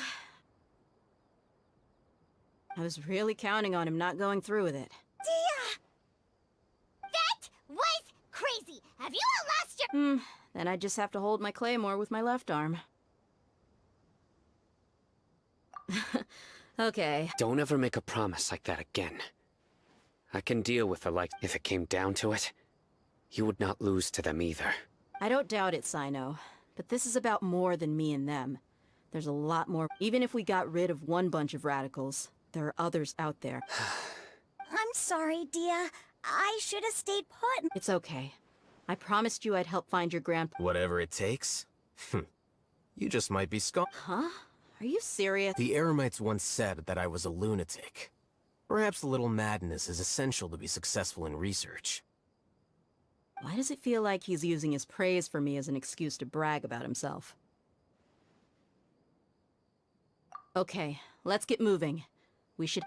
Speaker 8: I was really counting on him not going through with it.
Speaker 15: Dia! That was crazy! Have you all lost your...
Speaker 8: Then I just have to hold my claymore with my left arm. Okay.
Speaker 3: Don't ever make a promise like that again. I can deal with the like if it came down to it. You would not lose to them either.
Speaker 8: I don't doubt it, Sino. But this is about more than me and them. There's a lot more. Even if we got rid of one bunch of radicals, there are others out there.
Speaker 2: I'm sorry, Dia. I should have stayed put.
Speaker 8: It's okay. I promised you I'd help find your grandpa.
Speaker 13: Whatever it takes? You just might be
Speaker 8: Huh? Are you serious?
Speaker 13: The Eremites once said that I was a lunatic. Perhaps a little madness is essential to be successful in research.
Speaker 8: Why does it feel like he's using his praise for me as an excuse to brag about himself? Okay, let's get moving. We should...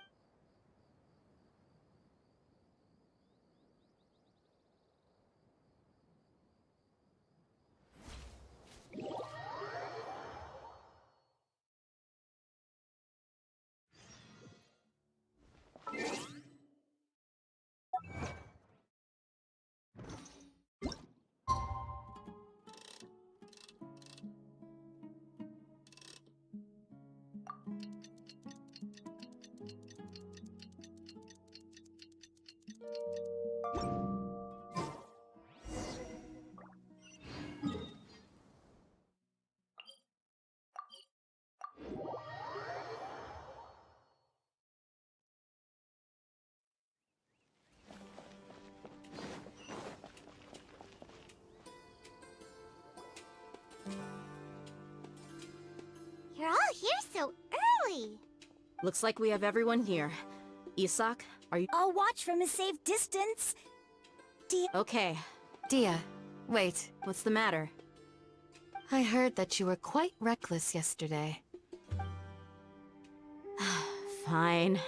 Speaker 15: so early?
Speaker 8: Looks like we have everyone here. Isak, are you—
Speaker 2: I'll watch from a safe distance.
Speaker 8: Okay.
Speaker 7: Dia, wait.
Speaker 8: What's the matter?
Speaker 7: I heard that you were quite reckless yesterday.
Speaker 8: Fine.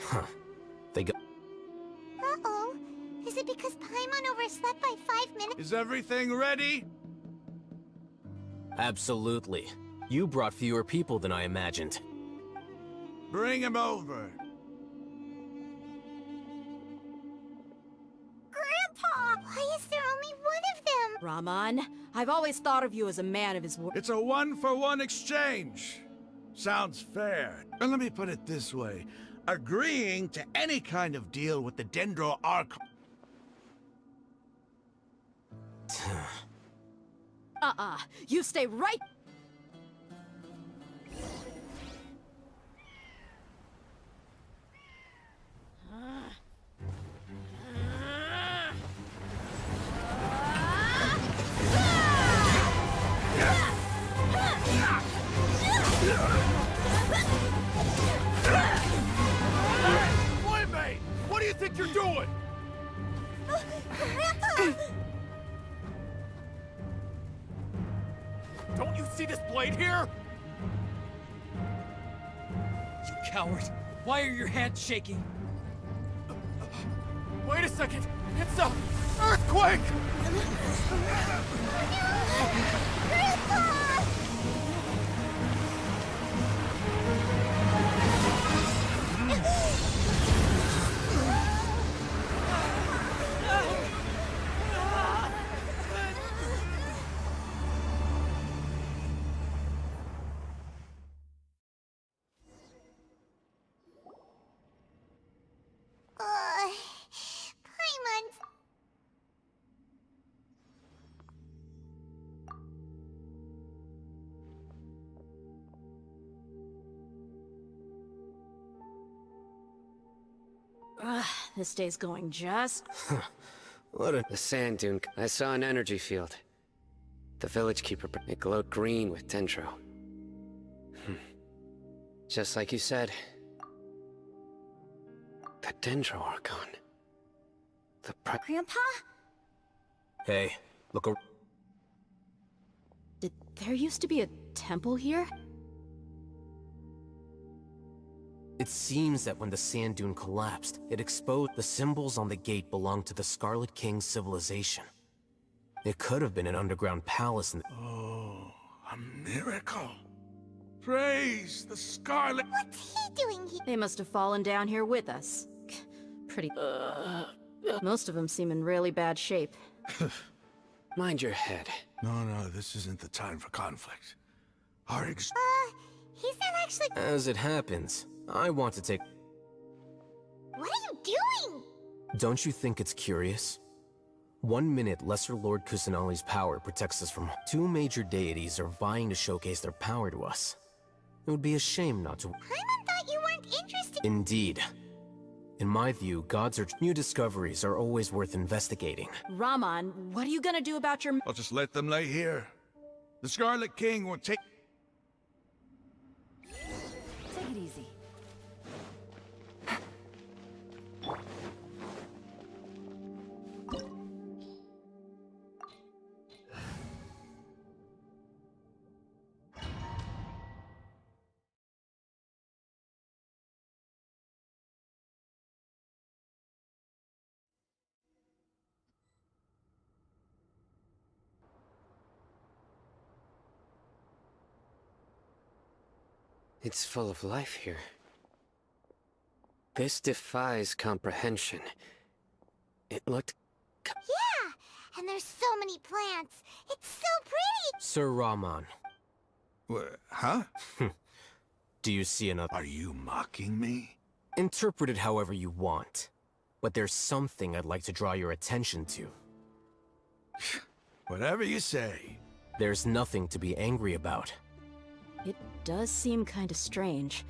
Speaker 13: Huh. They go.
Speaker 15: Uh-oh. Is it because Paimon overslept by 5 minutes?
Speaker 16: Is everything ready?
Speaker 13: Absolutely. You brought fewer people than I imagined.
Speaker 16: Bring him over.
Speaker 15: Grandpa! Why is there only one of them?
Speaker 8: Rahman, I've always thought of you as a man of his word.
Speaker 16: It's a one-for-one exchange. Sounds fair. And let me put it this way. Agreeing to any kind of deal with the Dendro Archon.
Speaker 8: You stay right—
Speaker 16: Playmate! What do you think you're doing?
Speaker 15: Grandpa!
Speaker 17: Don't you see this blade here? You coward! Why are your hands shaking? Wait a second! It's a earthquake!
Speaker 15: Grandpa! Paimon's...
Speaker 8: This day's going just—
Speaker 3: What a— The sand dune. I saw an energy field. The village keeper, it glowed green with dendro. Just like you said. The dendro Archon. The
Speaker 2: Grandpa?
Speaker 13: Hey, look ar—
Speaker 8: Did there used to be a temple here?
Speaker 13: It seems that when the sand dune collapsed, it exposed the symbols on the gate belonged to the Scarlet King's civilization. It could have been an underground palace in—
Speaker 16: Oh, a miracle. Praise the Scarlet...
Speaker 15: What's he doing here?
Speaker 8: They must have fallen down here with us. Pretty— Most of them seem in really bad shape.
Speaker 3: Mind your head.
Speaker 16: No, this isn't the time for conflict.
Speaker 15: He's not actually...
Speaker 13: As it happens, I want to take—
Speaker 15: What are you doing?
Speaker 13: Don't you think it's curious? 1 minute, Lesser Lord Kusanali's power protects us from— 2 major deities are vying to showcase their power to us. It would be a shame not to—
Speaker 15: Paimon thought you weren't interested...
Speaker 13: Indeed. In my view, gods are— New discoveries are always worth investigating.
Speaker 8: Rahman, what are you gonna do about your—
Speaker 16: I'll just let them lay here. The Scarlet King will take...
Speaker 4: Take it easy.
Speaker 3: It's full of life here. This defies comprehension. It looked...
Speaker 15: Yeah! And there's so many plants. It's so pretty!
Speaker 13: Sir Rahman.
Speaker 16: Huh?
Speaker 13: Do you see another?
Speaker 16: Are you mocking me?
Speaker 13: Interpret it however you want. But there's something I'd like to draw your attention to.
Speaker 16: Whatever you say.
Speaker 13: There's nothing to be angry about.
Speaker 8: It does seem kinda strange.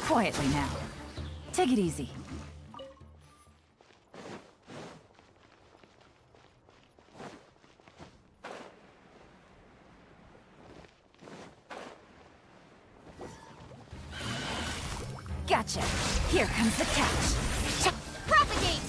Speaker 18: Quietly now. Take it easy. Gotcha. Here comes the catch.
Speaker 15: Propagate!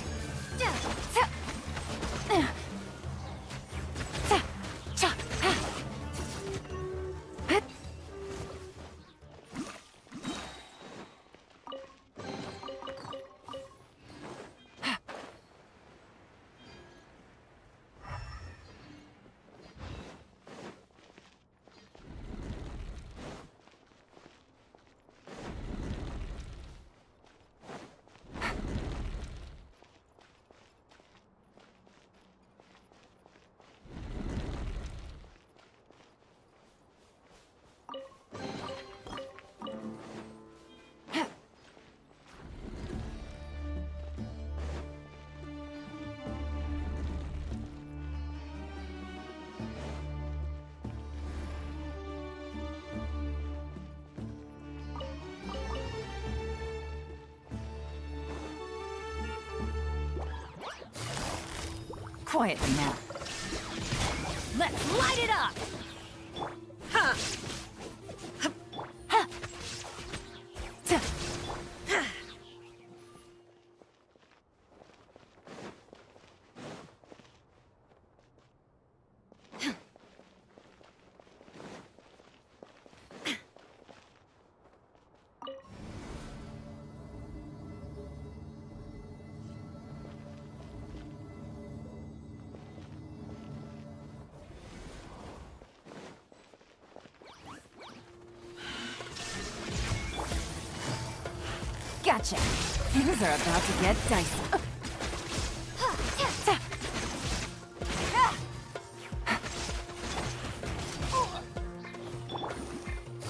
Speaker 18: Quietly now. Let's light it up! Ha! Ha! Gotcha. Things are about to get dicey.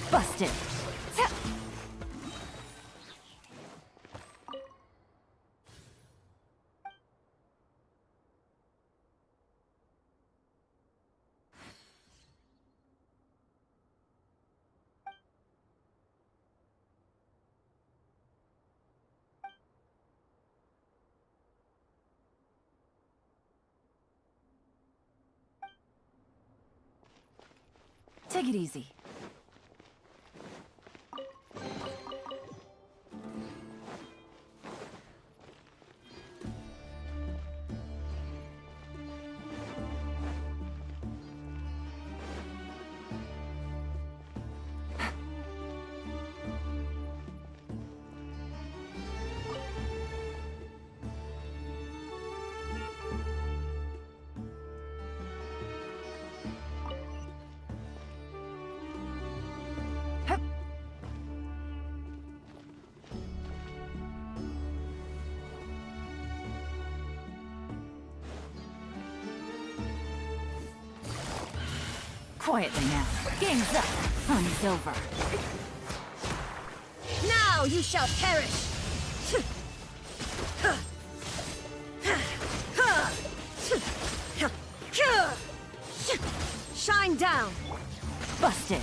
Speaker 18: Busted. Take it easy. Quietly now. Game's up. Fun's over.
Speaker 14: Now you shall perish! Shine down!
Speaker 18: Busted.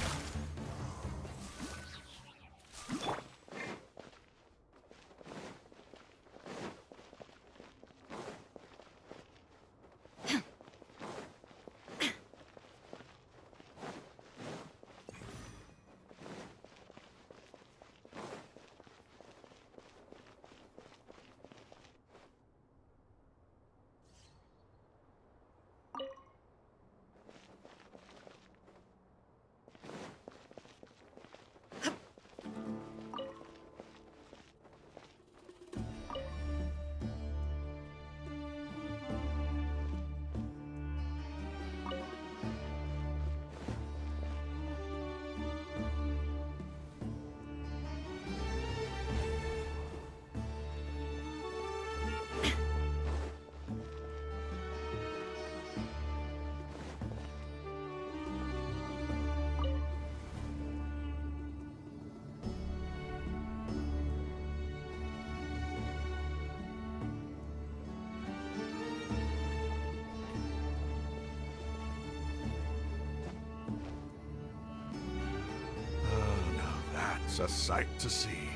Speaker 16: It's a sight to see.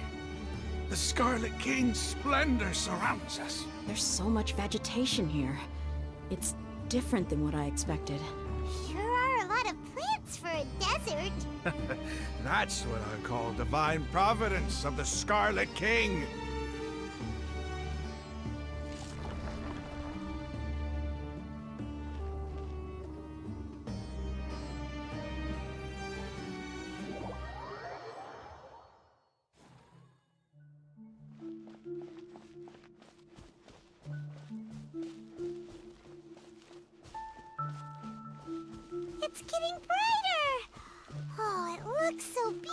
Speaker 16: The Scarlet King's splendor surrounds us.
Speaker 8: There's so much vegetation here. It's different than what I expected.
Speaker 15: Sure are a lot of plants for a desert.
Speaker 16: That's what I call divine providence of the Scarlet King.
Speaker 15: It's getting brighter! Oh, it looks so beautiful!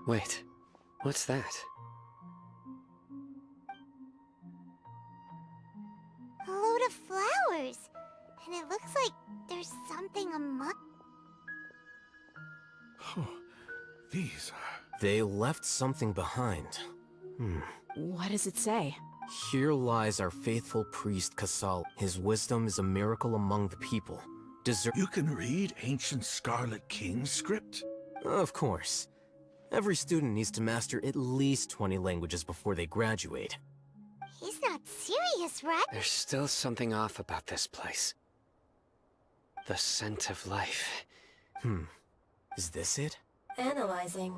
Speaker 3: Wait, what's that?
Speaker 15: A load of flowers. And it looks like there's something among...
Speaker 16: These are...
Speaker 13: They left something behind.
Speaker 8: What does it say?
Speaker 13: Here lies our faithful priest Casal. His wisdom is a miracle among the people.
Speaker 16: You can read ancient Scarlet King script?
Speaker 13: Of course. Every student needs to master at least 20 languages before they graduate.
Speaker 15: He's not serious, right?
Speaker 3: There's still something off about this place. The scent of life.
Speaker 13: Is this it?
Speaker 14: Analyzing.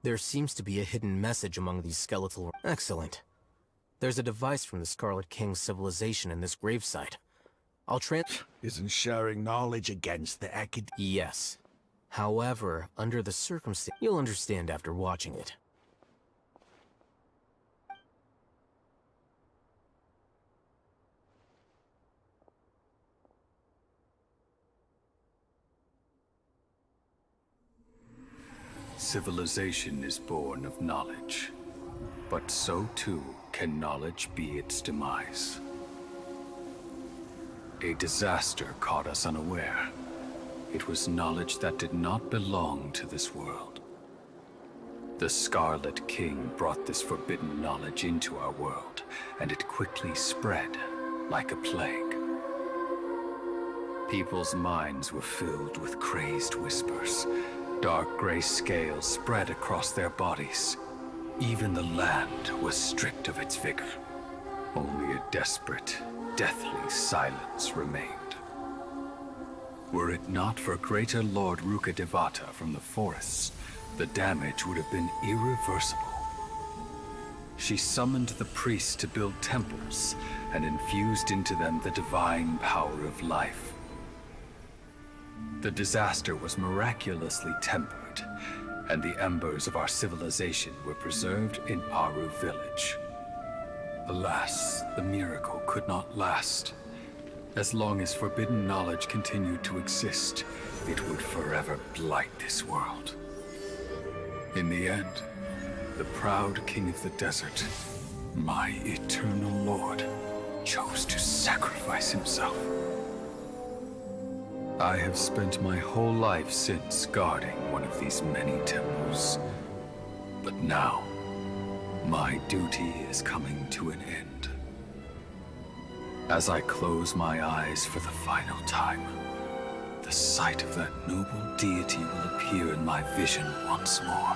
Speaker 13: There seems to be a hidden message among these skeletal... Excellent. There's a device from the Scarlet King's civilization in this gravesite.
Speaker 16: Isn't sharing knowledge against the acad—
Speaker 13: Yes. However, under the circumstance, you'll understand after watching it.
Speaker 12: Civilization is born of knowledge, but so too can knowledge be its demise. A disaster caught us unaware. It was knowledge that did not belong to this world. The Scarlet King brought this forbidden knowledge into our world, and it quickly spread like a plague. People's minds were filled with crazed whispers. Dark gray scales spread across their bodies. Even the land was stripped of its vigor. Only a desperate, deathly silence remained. Were it not for Greater Lord Rukkhadevata from the forests, the damage would have been irreversible. She summoned the priests to build temples and infused into them the divine power of life. The disaster was miraculously tempered, and the embers of our civilization were preserved in Aru village. Alas, the miracle could not last. As long as forbidden knowledge continued to exist, it would forever blight this world. In the end, the proud king of the desert, my eternal lord, chose to sacrifice himself. I have spent my whole life since guarding one of these many temples. But now, my duty is coming to an end. As I close my eyes for the final time, the sight of that noble deity will appear in my vision once more.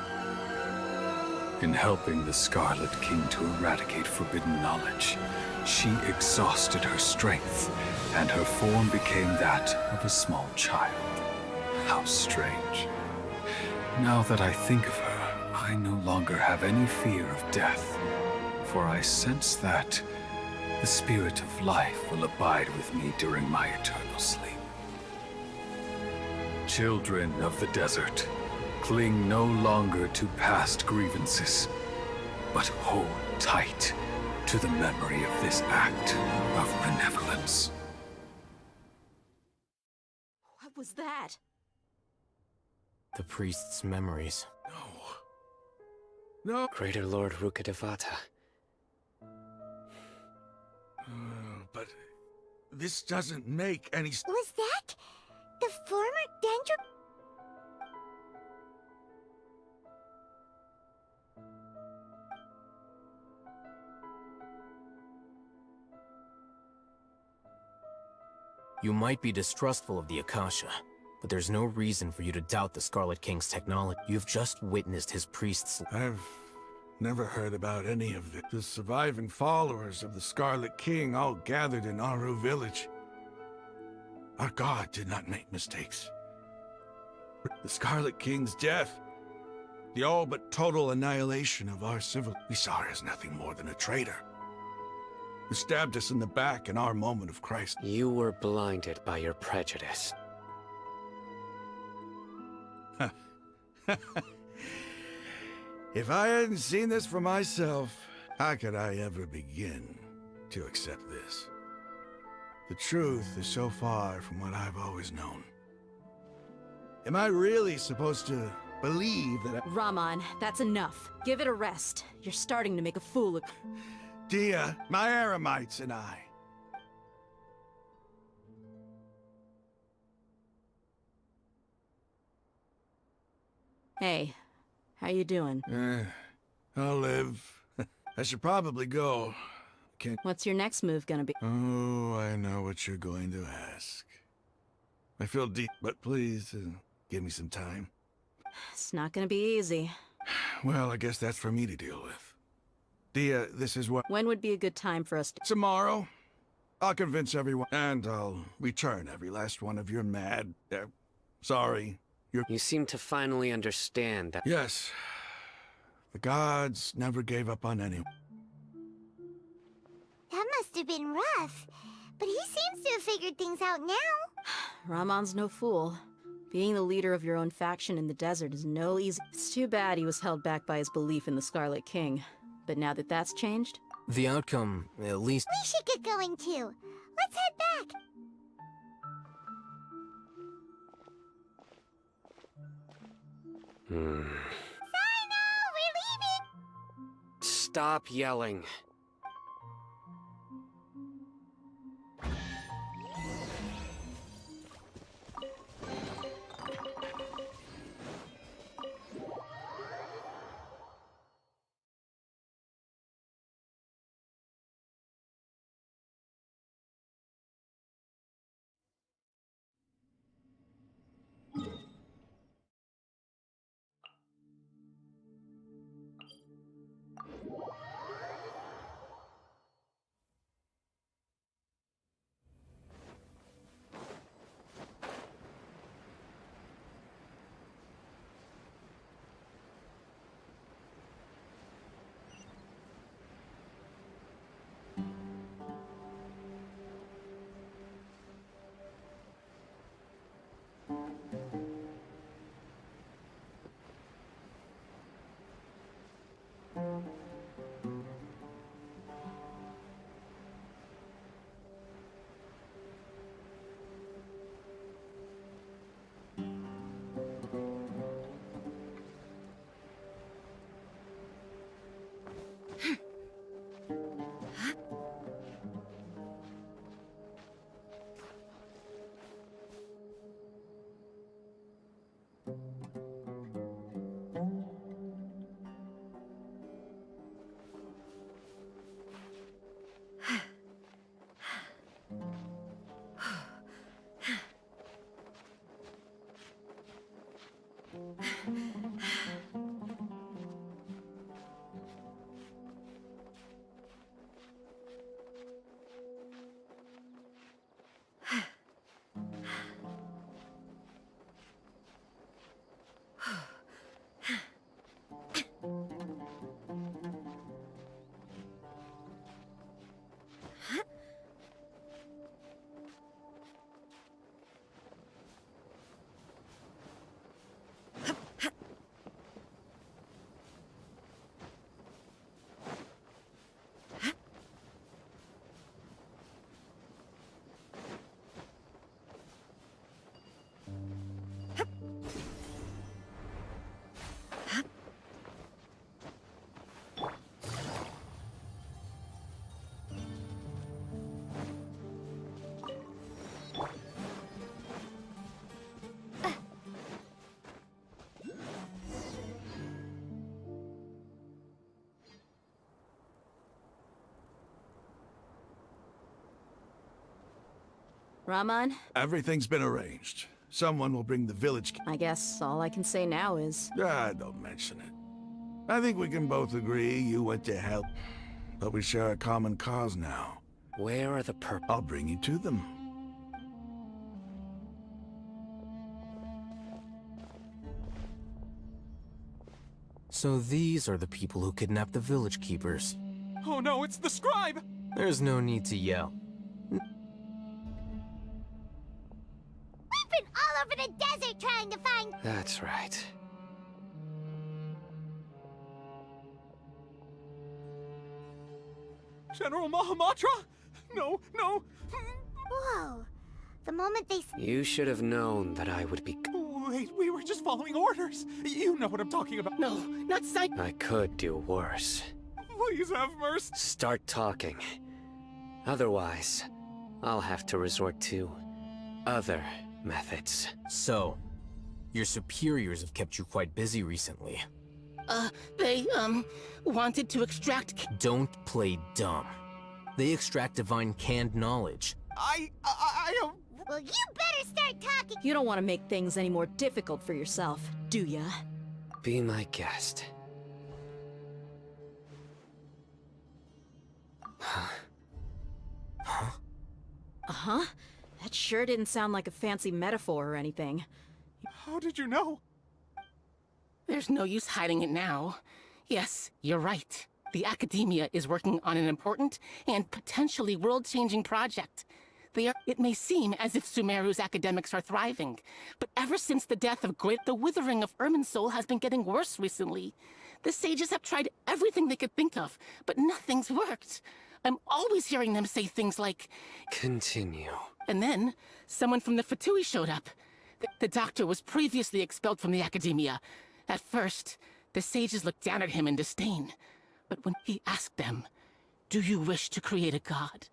Speaker 12: In helping the Scarlet King to eradicate forbidden knowledge, she exhausted her strength, and her form became that of a small child. How strange. Now that I think of her, I no longer have any fear of death, for I sense that the spirit of life will abide with me during my eternal sleep. Children of the desert, cling no longer to past grievances, but hold tight to the memory of this act of benevolence.
Speaker 8: What was that?
Speaker 13: The priest's memories.
Speaker 16: No.
Speaker 3: Greater Lord Rukkhadevata.
Speaker 16: But this doesn't make any sense.
Speaker 15: Was that the former Dendro?
Speaker 13: You might be distrustful of the Akasha, but there's no reason for you to doubt the Scarlet King's technology. You've just witnessed his priests.
Speaker 16: I've never heard about any of it. The surviving followers of the Scarlet King all gathered in Aru village. Our god did not make mistakes. The Scarlet King's death, the all but total annihilation of our civil, we saw her as nothing more than a traitor who stabbed us in the back in our moment of crisis.
Speaker 3: You were blinded by your prejudice.
Speaker 16: If I hadn't seen this for myself, how could I ever begin to accept this? The truth is so far from what I've always known. Am I really supposed to believe that
Speaker 8: Raman, that's enough. Give it a rest. You're starting to make a fool of...
Speaker 16: Dia, my Aramites, and I.
Speaker 8: Hey, how you doing?
Speaker 16: I'll live. I should probably go. Can't...
Speaker 8: What's your next move gonna be?
Speaker 16: Oh, I know what you're going to ask. I feel deep, but please, give me some time.
Speaker 8: It's not gonna be easy.
Speaker 16: Well, I guess that's for me to deal with. Dia, this is what...
Speaker 8: When would be a good time for us to...
Speaker 16: Tomorrow. I'll convince everyone, and I'll return every last one of your mad... sorry.
Speaker 3: You seem to finally understand that...
Speaker 16: Yes. The gods never gave up on anyone.
Speaker 15: That must have been rough. but he seems to have figured things out now.
Speaker 8: Ramon's no fool. Being the leader of your own faction in the desert is no easy. It's too bad he was held back by his belief in the Scarlet King. But now that that's changed...
Speaker 13: The outcome, at least...
Speaker 15: We should get going too. Let's head back.
Speaker 3: Hmm.
Speaker 15: Sino, we're leaving!
Speaker 3: Stop yelling.
Speaker 8: Ramon?
Speaker 16: Everything's been arranged. Someone will bring the village...
Speaker 8: I guess all I can say now is...
Speaker 16: Don't mention it. I think we can both agree you went to help. But we share a common cause now.
Speaker 3: Where are the
Speaker 16: I'll bring you to them.
Speaker 13: So these are the people who kidnapped the village keepers.
Speaker 17: Oh no, it's the scribe!
Speaker 13: There's no need to yell.
Speaker 15: We've been all over the desert trying to find...
Speaker 3: That's right.
Speaker 17: General Mahamatra? No, no!
Speaker 15: Whoa. The moment they...
Speaker 3: You should have known that I would be...
Speaker 17: Wait, we were just following orders. You know what I'm talking about.
Speaker 5: No, not sight.
Speaker 3: I could do worse.
Speaker 17: Please have mercy.
Speaker 3: Start talking. Otherwise, I'll have to resort to other methods.
Speaker 13: So, your superiors have kept you quite busy recently.
Speaker 5: They, wanted to extract...
Speaker 13: Don't play dumb. They extract divine canned knowledge.
Speaker 17: I don't...
Speaker 15: Well, you better start talking.
Speaker 8: You don't want to make things any more difficult for yourself, do ya?
Speaker 3: Be my guest. Huh?
Speaker 13: Huh?
Speaker 8: Uh-huh. That sure didn't sound like a fancy metaphor or anything.
Speaker 17: How did you know?
Speaker 5: There's no use hiding it now. Yes, you're right. The Academia is working on an important and potentially world-changing project.
Speaker 19: It may seem as if Sumeru's academics are thriving, but ever since the death of the withering of Irminsul has been getting worse recently. The sages have tried everything they could think of, but nothing's worked. I'm always hearing them say things like...
Speaker 3: Continue.
Speaker 19: And then, someone from the Fatui showed up. The doctor was previously expelled from the academia. At first, the sages looked down at him in disdain. But when he asked them, "Do you wish to create a god?"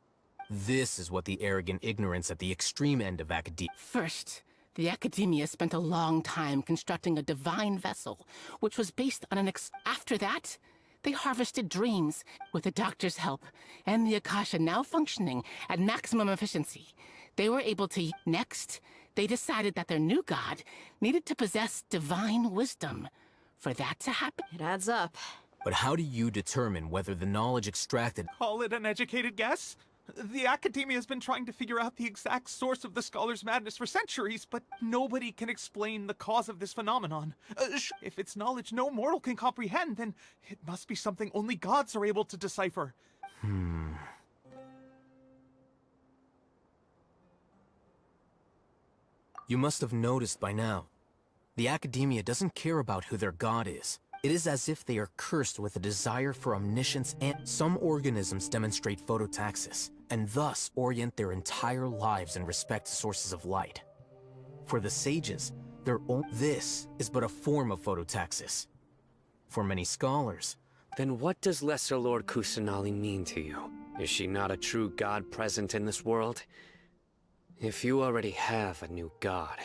Speaker 13: This is what the arrogant ignorance at the extreme end of academia.
Speaker 19: First, the academia spent a long time constructing a divine vessel, which was based on After that, they harvested dreams. With the doctor's help, and the Akasha now functioning at maximum efficiency, they were able to... Next, they decided that their new god needed to possess divine wisdom. For that to happen...
Speaker 8: It adds up.
Speaker 13: But how do you determine whether the knowledge extracted...
Speaker 20: Call it an educated guess? The academia has been trying to figure out the exact source of the scholar's madness for centuries, but nobody can explain the cause of this phenomenon. If it's knowledge no mortal can comprehend, then it must be something only gods are able to decipher.
Speaker 13: You must have noticed by now. The academia doesn't care about who their god is. It is as if they are cursed with a desire for omniscience, and some organisms demonstrate phototaxis, and thus orient their entire lives in respect to sources of light. For the sages, this is but a form of phototaxis. For many scholars...
Speaker 3: Then what does Lesser Lord Kusanali mean to you? Is she not a true god present in this world? If you already have a new god,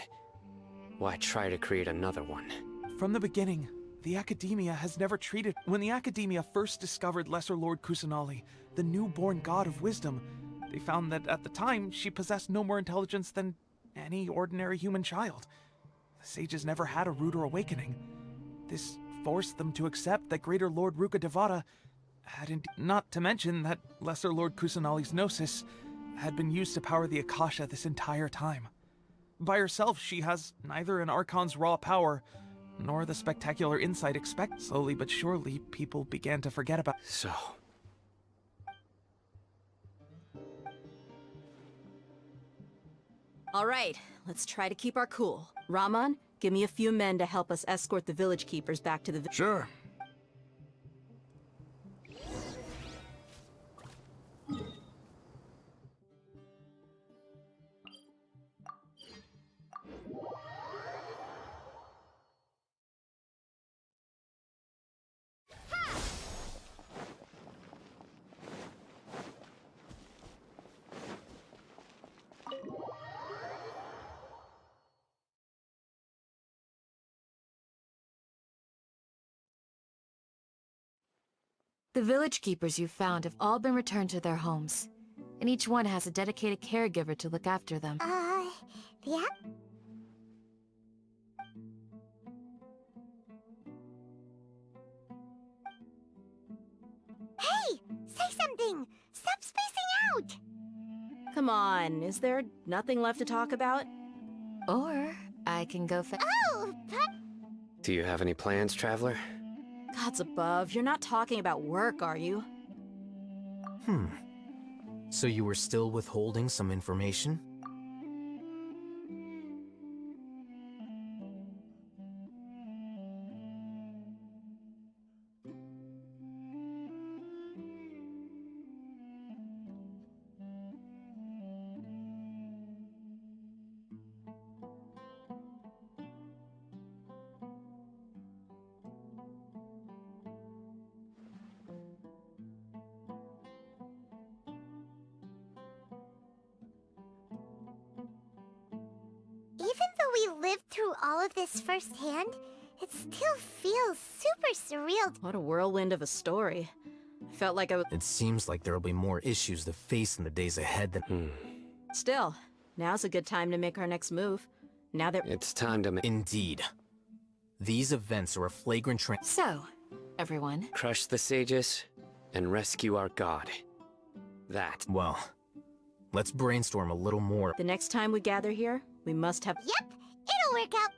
Speaker 3: why try to create another one?
Speaker 20: From the beginning, the academia has never treated... When the academia first discovered Lesser Lord Kusanali, the newborn god of wisdom, they found that at the time, she possessed no more intelligence than any ordinary human child. The sages never had a ruder awakening. This forced them to accept that Greater Lord Ruka Devata had not to mention that Lesser Lord Kusanali's gnosis had been used to power the Akasha this entire time. By herself, she has neither an Archon's raw power, nor the spectacular insight expected. Slowly but surely, people began to forget about...
Speaker 3: So...
Speaker 8: All right, let's try to keep our cool. Rahman, give me a few men to help us escort the village keepers back to the...
Speaker 16: Sure.
Speaker 7: The village keepers you found have all been returned to their homes, and each one has a dedicated caregiver to look after them.
Speaker 15: Yeah? Hey! Say something! Stop spacing out!
Speaker 8: Come on, is there nothing left to talk about?
Speaker 7: Or I can go
Speaker 15: Oh, but...
Speaker 3: Do you have any plans, Traveler?
Speaker 8: Gods above, you're not talking about work, are you?
Speaker 13: So you were still withholding some information?
Speaker 15: Even though we lived through all of this firsthand, it still feels super surreal.
Speaker 8: What a whirlwind of a story. I felt like I was...
Speaker 13: It seems like there'll be more issues to face in the days ahead than...
Speaker 8: Still, now's a good time to make our next move. Now that...
Speaker 3: It's time to...
Speaker 13: Indeed. These events are a flagrant
Speaker 7: So, everyone...
Speaker 3: Crush the sages, and rescue our god. That...
Speaker 13: Well, let's brainstorm a little more.
Speaker 8: The next time we gather here, we must have...
Speaker 15: Yep, it'll work out.